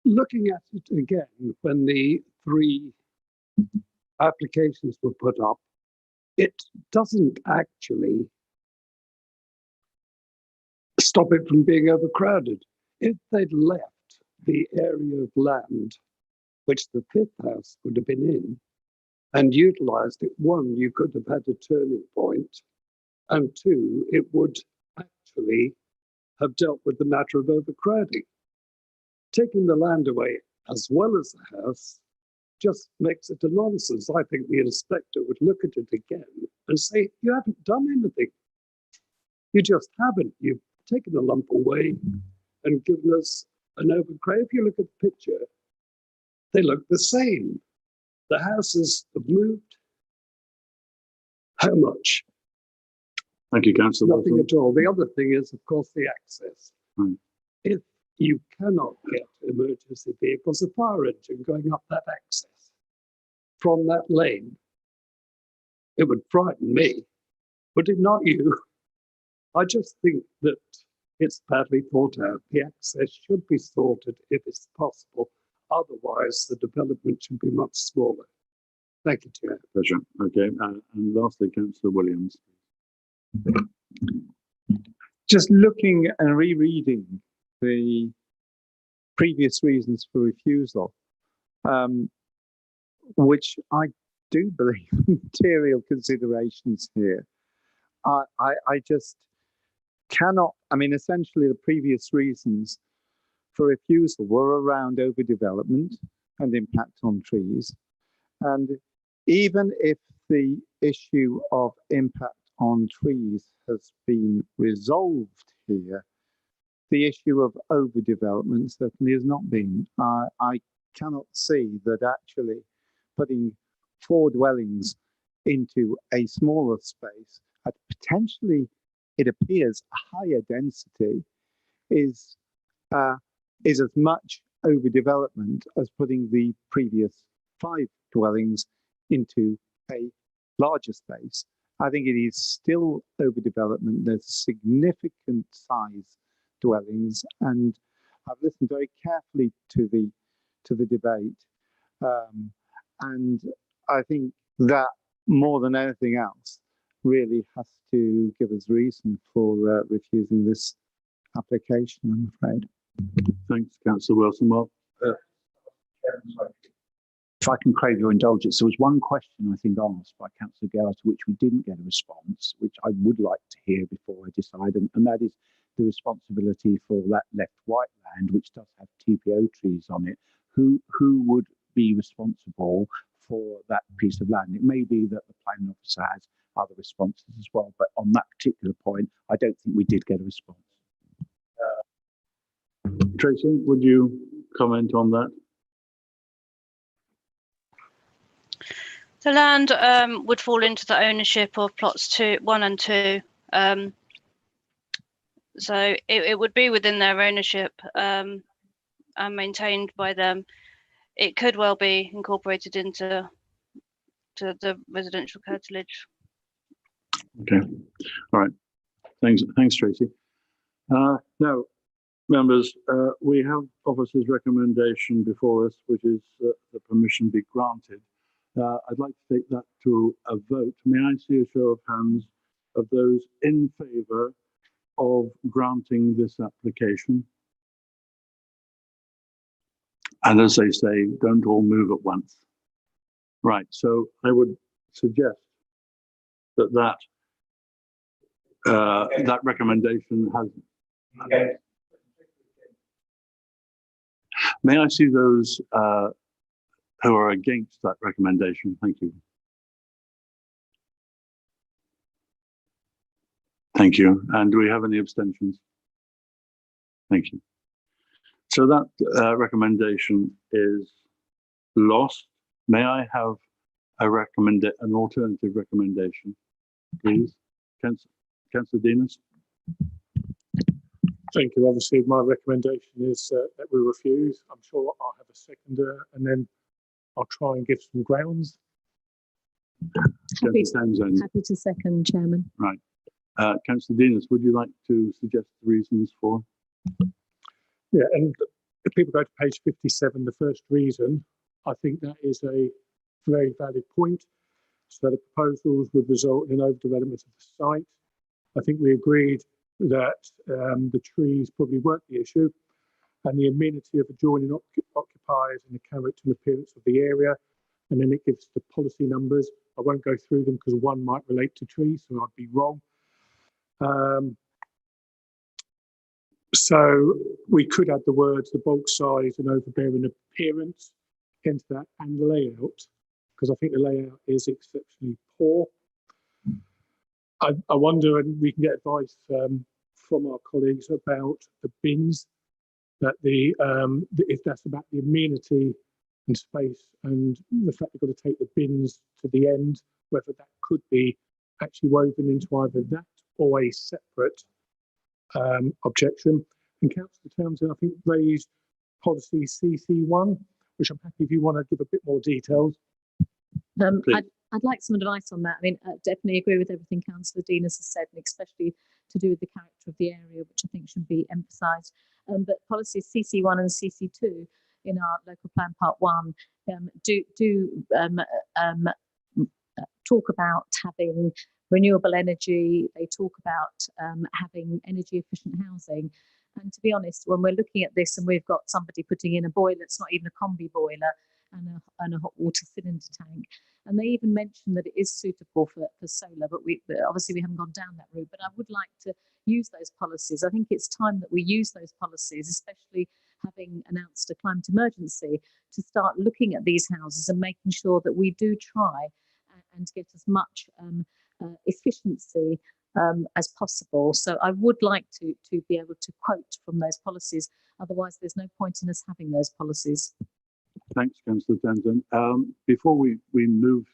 Looking at it again, when the 3 applications were put up, it doesn't actually stop it from being overcrowded. If they'd left the area of land which the 5th house would have been in and utilised it, 1, you could have had a turning point, and 2, it would actually have dealt with the matter of overcrowding. Taking the land away as well as the house just makes it a nonsense. I think the inspector would look at it again and say, you haven't done anything. You just haven't. You've taken a lump away and given us an overcrowd. If you look at the picture, they look the same. The houses have moved. How much? Thank you, Councillor Nothing Wilson. at all. The other thing is, of course, the access. If you cannot get emergency vehicles, a fire engine going up that access from that lane, it would frighten me. Would it not you? I just think that it's badly thought out. The access should be sorted if it's possible. Otherwise, the development should be much smaller. Thank you, Chair. Pleasure. Okay, and lastly, Councillor Williams. Just looking and rereading the previous reasons for refusal, which I do believe material considerations here. I just cannot, I mean, essentially the previous reasons for refusal were around overdevelopment and impact on trees. And even if the issue of impact on trees has been resolved here, the issue of overdevelopment certainly has not been. I cannot see that actually putting 4 dwellings into a smaller space at potentially, it appears, a higher density is as much overdevelopment as putting the previous 5 dwellings into a larger space, I think it is still overdevelopment. There's significant size dwellings, and I've listened very carefully to the debate, and I think that more than anything else really has to give us reason for refusing this application, I'm afraid. Thanks, Councillor Wilson. Well, if I can crave your indulgence, there was one question I think asked by Councillor Gale to which we didn't get a response, which I would like to hear before I decide, and that is the responsibility for that left white land, which does have TPO trees on it. Who would be responsible for that piece of land? It may be that the planning officer has other responses as well, but on that particular point, I don't think we did get a response. Tracy, would you comment on that? The land would fall into the ownership of plots 1 and 2. So it would be within their ownership and maintained by them. It could well be incorporated into the residential curtilage. Okay, all right. Thanks, Tracy. Now, members, we have officer's recommendation before us, which is that the permission be granted. I'd like to take that to a vote. May I see a show of hands of those in favour of granting this application? And as they say, don't all move at once. Right, so I would suggest that that recommendation has. Okay. May I see those who are against that recommendation? Thank you. Thank you. And do we have any abstentions? Thank you. So that recommendation is lost. May I have an alternative recommendation, please? Councillor Denis. Thank you. Obviously, my recommendation is that we refuse. I'm sure I'll have a seconder, and then I'll try and give some grounds. Happy to second, Chairman. Right. Councillor Denis, would you like to suggest the reasons for? Yeah, and if people go to page 57, the first reason, I think that is a very valid point. So the proposals would result in overdevelopment of the site. I think we agreed that the trees probably weren't the issue, and the amenity of adjoining occupiers and the character and appearance of the area. And then it gives the policy numbers. I won't go through them because one might relate to trees, so I'd be wrong. So we could add the words the bulk size and overbearing appearance into that, and layout, because I think the layout is exceptionally poor. I wonder, and we can get advice from our colleagues about the bins, that if that's about the amenity and space and the fact you've got to take the bins to the end, whether that could be actually woven into either that or a separate objection. And Councillor Townsend, I think, raised policy CC1, which I'm happy if you want to give a bit more details. I'd like some advice on that. I mean, I definitely agree with everything Councillor Denis has said, and especially to do with the character of the area, which I think should be emphasised. But policies CC1 and CC2 in our local plan part 1 talk about having renewable energy. They talk about having energy efficient housing. And to be honest, when we're looking at this and we've got somebody putting in a boiler, it's not even a combi boiler, and a hot water cylinder tank. And they even mentioned that it is suitable for solar, but obviously we haven't gone down that route. But I would like to use those policies. I think it's time that we use those policies, especially having announced a climate emergency, to start looking at these houses and making sure that we do try and get as much efficiency as possible. So I would like to be able to quote from those policies. Otherwise, there's no point in us having those policies. Thanks, Councillor Townsend. Before we move,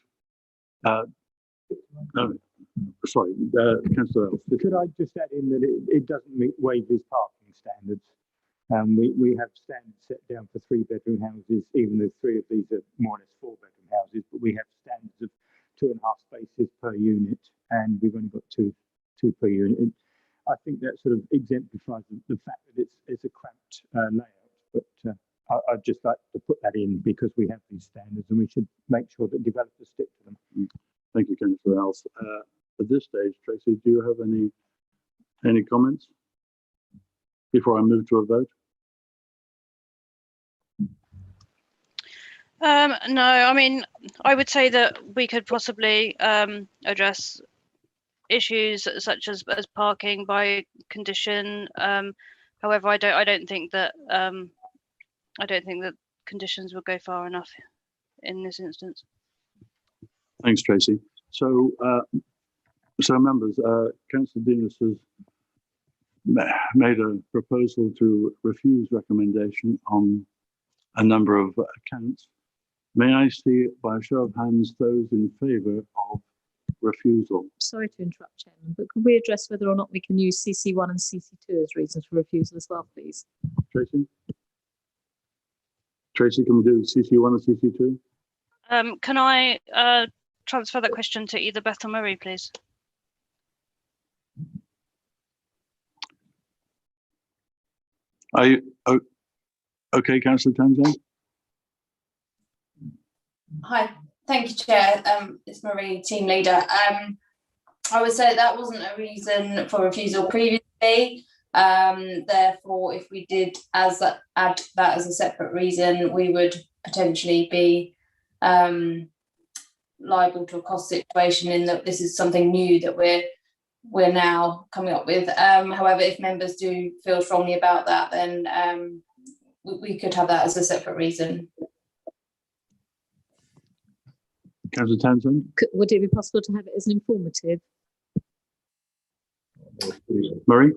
sorry, Councillor Ellis. Could I just add in that it doesn't meet Waverley's parking standards? We have standards set down for 3-bedroom houses, even though 3 of these are more or less 4-bedroom houses, but we have standards of 2.5 spaces per unit, and we've only got two per unit. And I think that sort of exemplifies the fact that it's a cramped layout. But I'd just like to put that in because we have these standards, and we should make sure that developers stick to them. Thank you, Councillor Alves. At this stage, Tracy, do you have any comments before I move to a vote? No, I mean, I would say that we could possibly address issues such as parking by condition. However, I don't think that conditions would go far enough in this instance. Thanks, Tracy. So, members, Councillor Denis has made a proposal to refuse recommendation on a number of accounts. May I see by a show of hands those in favour of refusal? Sorry to interrupt, Chairman, but could we address whether or not we can use CC1 and CC2 as reasons for refusal as well, please? Tracy? Tracy, can we do CC1 and CC2? Can I transfer that question to either Beth or Marie, please? Are you okay, Councillor Townsend? Hi, thank you, Chair. It's Marie, team leader. I would say that wasn't a reason for refusal previously. Therefore, if we did add that as a separate reason, we would potentially be liable to a cost situation in that this is something new that we're now coming up with. However, if members do feel strongly about that, then we could have that as a separate reason. Councillor Townsend? Would it be possible to have it as an informative? Marie?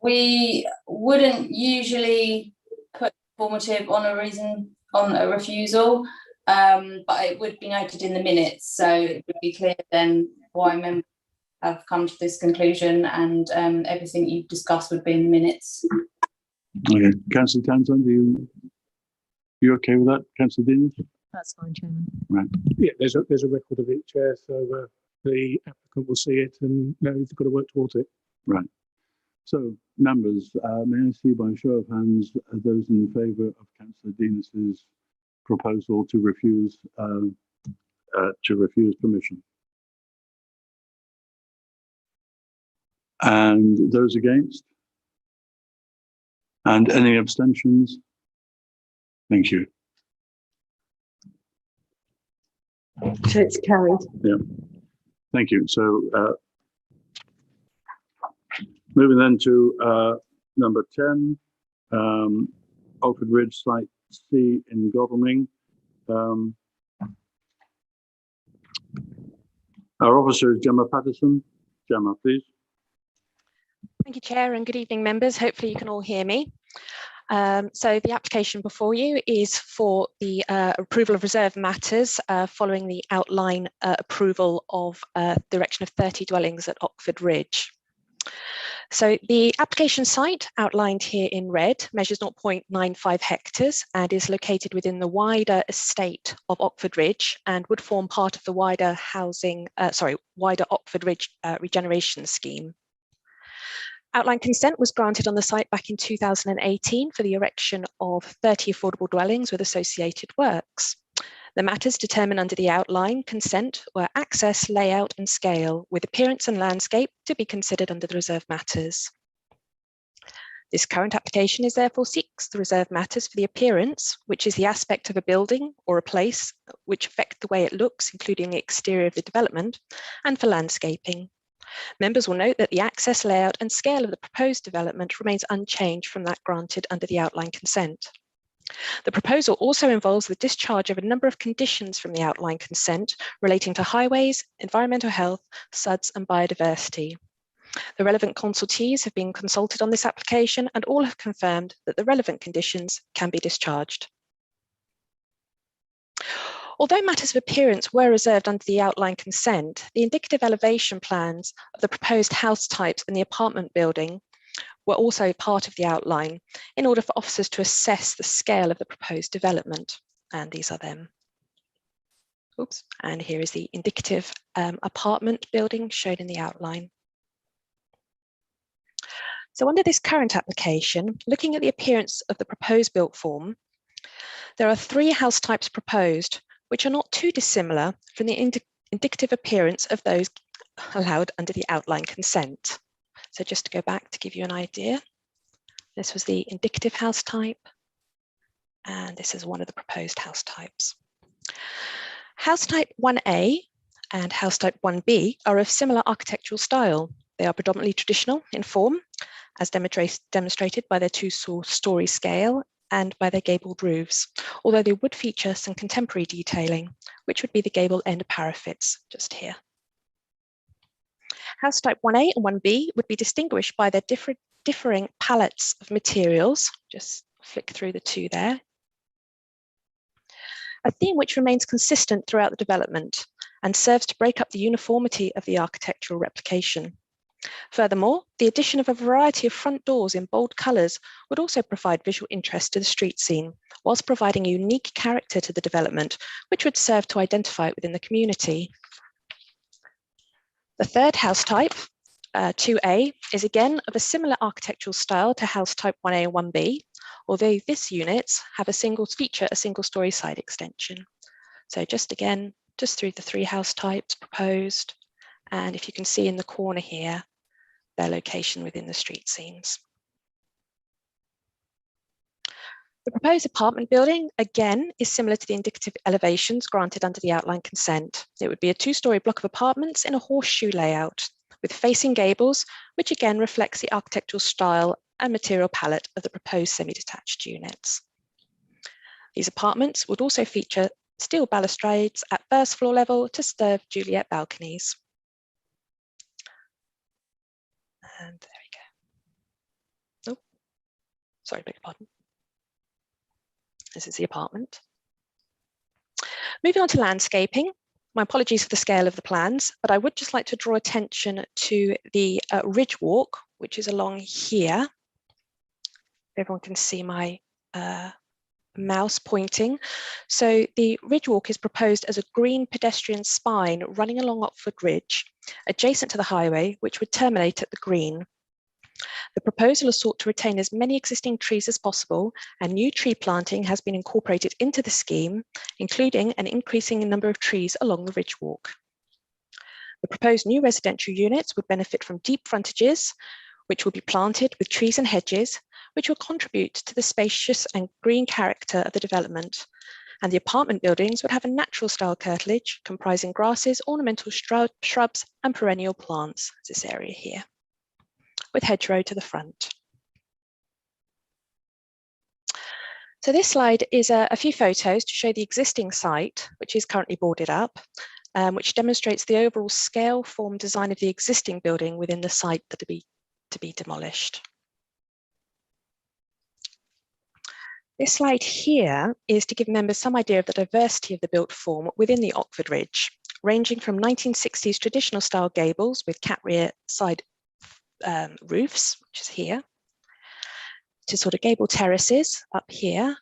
We wouldn't usually put informative on a reason on a refusal, but it would be noted in the minutes, so it would be clear then why members have come to this conclusion, and everything you've discussed would be in the minutes. Okay, Councillor Townsend, you okay with that, Councillor Denis? That's fine, Chairman. Right. Yeah, there's a record of it, Chair, so the applicant will see it and know he's got to work towards it. Right. So, members, may I see by a show of hands those in favour of Councillor Denis's proposal to refuse permission? And those against? And any abstentions? Thank you. So it's carried. Yeah, thank you. So moving then to number 10, Oakford Ridge Site C in Godalming. Our officer is Gemma Patterson. Gemma, please. Thank you, Chair, and good evening, members. Hopefully you can all hear me. So the application before you is for the approval of reserve matters following the outline approval of the erection of 30 dwellings at Oakford Ridge. So the application site outlined here in red measures 0.95 hectares and is located within the wider estate of Oakford Ridge and would form part of the wider wider Oakford Ridge regeneration scheme. Outline consent was granted on the site back in 2018 for the erection of 30 affordable dwellings with associated works. The matters determined under the outline consent were access, layout and scale, with appearance and landscape to be considered under the reserve matters. This current application is therefore seeks the reserve matters for the appearance, which is the aspect of a building or a place which affect the way it looks, including the exterior of the development, and for landscaping. Members will note that the access, layout and scale of the proposed development remains unchanged from that granted under the outline consent. The proposal also involves the discharge of a number of conditions from the outline consent relating to highways, environmental health, SUDs and biodiversity. The relevant consultees have been consulted on this application and all have confirmed that the relevant conditions can be discharged. Although matters of appearance were reserved under the outline consent, the indicative elevation plans of the proposed house types and the apartment building were also part of the outline in order for officers to assess the scale of the proposed development, and these are them. Oops, and here is the indicative apartment building shown in the outline. So under this current application, looking at the appearance of the proposed built form, there are 3 house types proposed, which are not too dissimilar from the indicative appearance of those allowed under the outline consent. So just to go back to give you an idea, this was the indicative house type, and this is one of the proposed house types. House type 1A and house type 1B are of similar architectural style. They are predominantly traditional in form, as demonstrated by their 2-story scale and by their gabled roofs, although they would feature some contemporary detailing, which would be the gable end parapets just here. House type 1A and 1B would be distinguished by their differing palettes of materials. Just flick through the 2 there. A theme which remains consistent throughout the development and serves to break up the uniformity of the architectural replication. Furthermore, the addition of a variety of front doors in bold colours would also provide visual interest to the street scene, whilst providing a unique character to the development, which would serve to identify it within the community. The third house type, 2A, is again of a similar architectural style to house type 1A and 1B, although this units have a single-story side extension. So just through the 3 house types proposed, and if you can see in the corner here, their location within the street scenes. The proposed apartment building, again, is similar to the indicative elevations granted under the outline consent. It would be a 2-story block of apartments in a horseshoe layout with facing gables, which again reflects the architectural style and material palette of the proposed semi-detached units. These apartments would also feature steel balustrades at first floor level to serve Juliet balconies. And there we go. Oh, sorry, beg your pardon. This is the apartment. Moving on to landscaping. My apologies for the scale of the plans, but I would just like to draw attention to the ridge walk, which is along here. Everyone can see my mouse pointing. So the ridge walk is proposed as a green pedestrian spine running along Oxford Ridge, adjacent to the highway, which would terminate at the green. The proposal is sought to retain as many existing trees as possible, and new tree planting has been incorporated into the scheme, including an increasing number of trees along the ridge walk. The proposed new residential units would benefit from deep frontages, which will be planted with trees and hedges, which will contribute to the spacious and green character of the development. And the apartment buildings would have a natural style curtilage comprising grasses, ornamental shrubs, and perennial plants, this area here, with hedgerow to the front. So this slide is a few photos to show the existing site, which is currently boarded up, which demonstrates the overall scale, form, design of the existing building within the site that to be demolished. This slide here is to give members some idea of the diversity of the built form within the Oxford Ridge, ranging from 1960s traditional style gables with cat rear side roofs, which is here, to sort of gable terraces up here,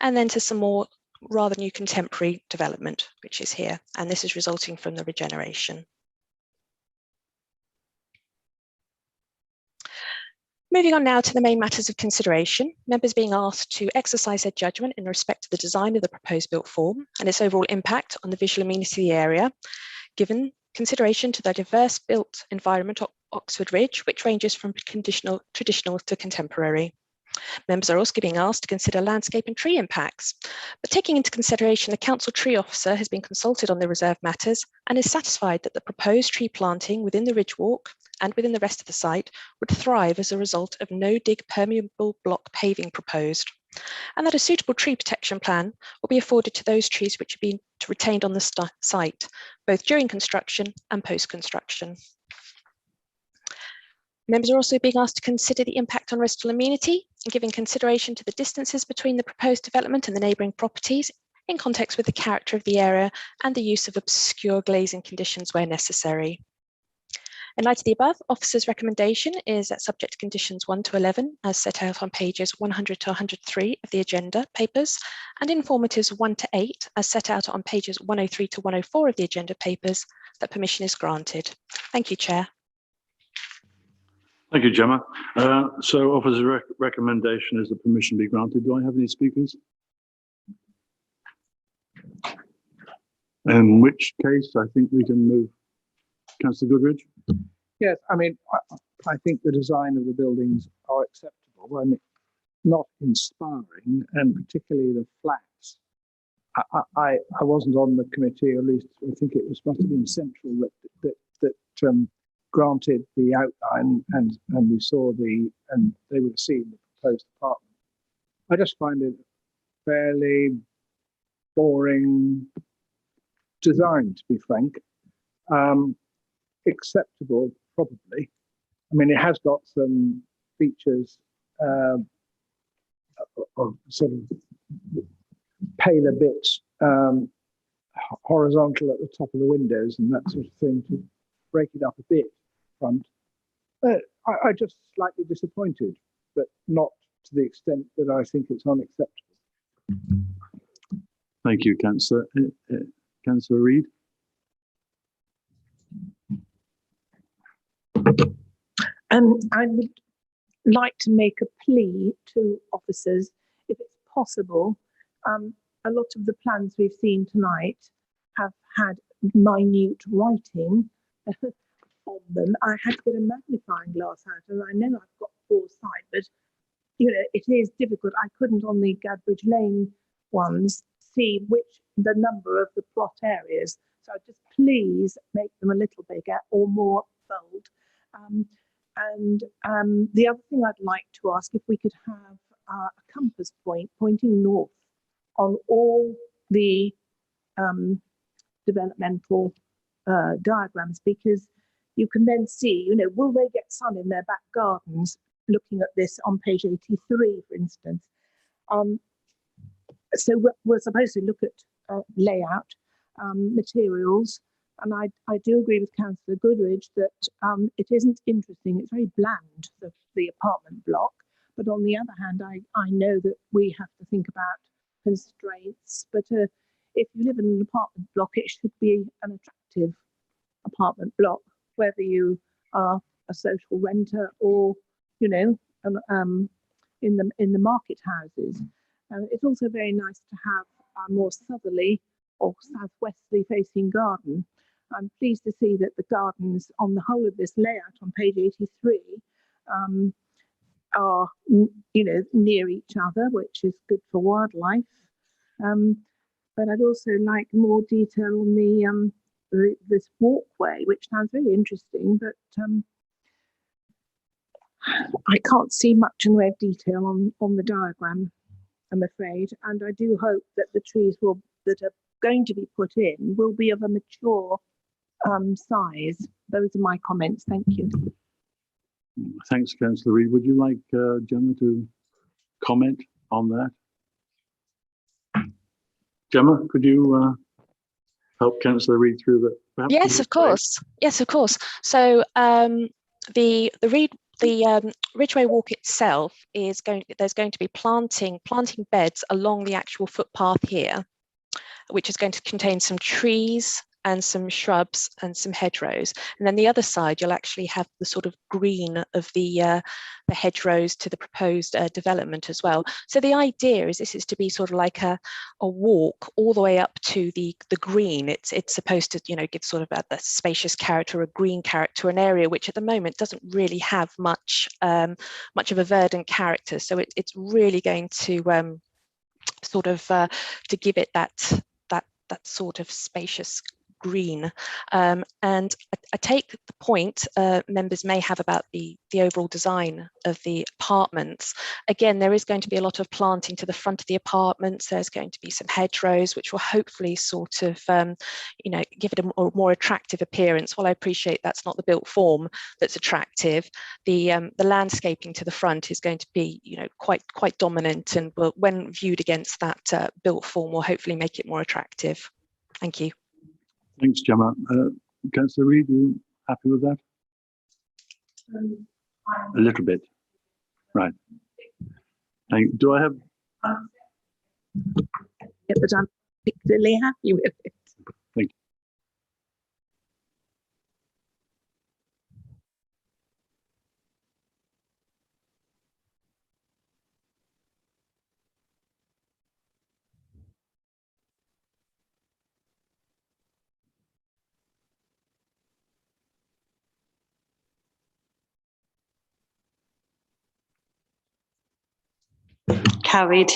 and then to some more rather new contemporary development, which is here. And this is resulting from the regeneration. Moving on now to the main matters of consideration, members being asked to exercise their judgment in respect to the design of the proposed built form and its overall impact on the visual amenity of the area, given consideration to the diverse built environment of Oxford Ridge, which ranges from traditional to contemporary. Members are also being asked to consider landscape and tree impacts, but taking into consideration the council tree officer has been consulted on the reserve matters and is satisfied that the proposed tree planting within the ridge walk and within the rest of the site would thrive as a result of no dig permeable block paving proposed, and that a suitable tree protection plan will be afforded to those trees which have been retained on the site, both during construction and post-construction. Members are also being asked to consider the impact on residual amenity and giving consideration to the distances between the proposed development and the neighbouring properties in context with the character of the area and the use of obscure glazing conditions where necessary. In light of the above, officer's recommendation is that subject to conditions 1 to 11, as set out on pages 100 to 103 of the agenda papers, and informatives 1 to 8, as set out on pages 103 to 104 of the agenda papers, that permission is granted. Thank you, Chair. Thank you, Gemma. So officer's recommendation is that permission be granted. Do I have any speakers? In which case, I think we can move. Councillor Goodridge? Yes, I mean, I think the design of the buildings are acceptable. I mean, not inspiring, and particularly the flats. I wasn't on the committee, or at least I think it must have been Central that granted the outline, and we saw and they would have seen the proposed apartment. I just find it fairly boring design, to be frank. Acceptable, probably. I mean, it has got some features of sort of paler bits, horizontal at the top of the windows and that sort of thing to break it up a bit front. But I just slightly disappointed, but not to the extent that I think it's unacceptable. Thank you, Councillor. Councillor Reid? I would like to make a plea to officers, if it's possible. A lot of the plans we've seen tonight have had minute writing on them. I had to get a magnifying glass out, and I know I've got foresight, but you know, it is difficult. I couldn't on the Gadbridge Lane ones see the number of the plot areas. So just please make them a little bigger or more bold. The other thing I'd like to ask, if we could have a compass point pointing north on all the developmental diagrams, because you can then see, you know, will they get sun in their back gardens? Looking at this on page 83, for instance. So we're supposed to look at layout, materials, and I do agree with Councillor Goodridge that it isn't interesting. It's very bland, the apartment block. But on the other hand, I know that we have to think about constraints. But if you live in an apartment block, it should be an attractive apartment block, whether you are a social renter or, you know, in the market houses. It's also very nice to have a more southerly or southwesterly facing garden. I'm pleased to see that the gardens on the whole of this layout on page 83 are, you know, near each other, which is good for wildlife. But I'd also like more detail on this walkway, which sounds very interesting, but I can't see much in the way of detail on the diagram, I'm afraid. And I do hope that the trees that are going to be put in will be of a mature size. Those are my comments. Thank you. Thanks, Councillor Reid. Would you like Gemma to comment on that? Gemma, could you help Councillor Reid through that? Perhaps Yes, of course. Yes, of course. So the Ridgeway Walk itself is there's going to be planting beds along the actual footpath here, which is going to contain some trees and some shrubs and some hedgerows. And then the other side, you'll actually have the sort of green of the hedgerows to the proposed development as well. So the idea is this is to be sort of like a walk all the way up to the green. It's supposed to, you know, give sort of a spacious character, a green character, an area which at the moment doesn't really have much of a verdant character. So it's really going to sort of to give it that sort of spacious green. And I take the point members may have about the overall design of the apartments. Again, there is going to be a lot of planting to the front of the apartments. There's going to be some hedgerows, which will hopefully sort of, you know, give it a more attractive appearance. While I appreciate that's not the built form that's attractive, the landscaping to the front is going to be, you know, quite dominant, and will, when viewed against that built form, will hopefully make it more attractive. Thank you. Thanks, Gemma. Councillor Reid, you happy with that? A little bit. Right. Do I have? Yeah, but I'm particularly happy with it. Thank Carried.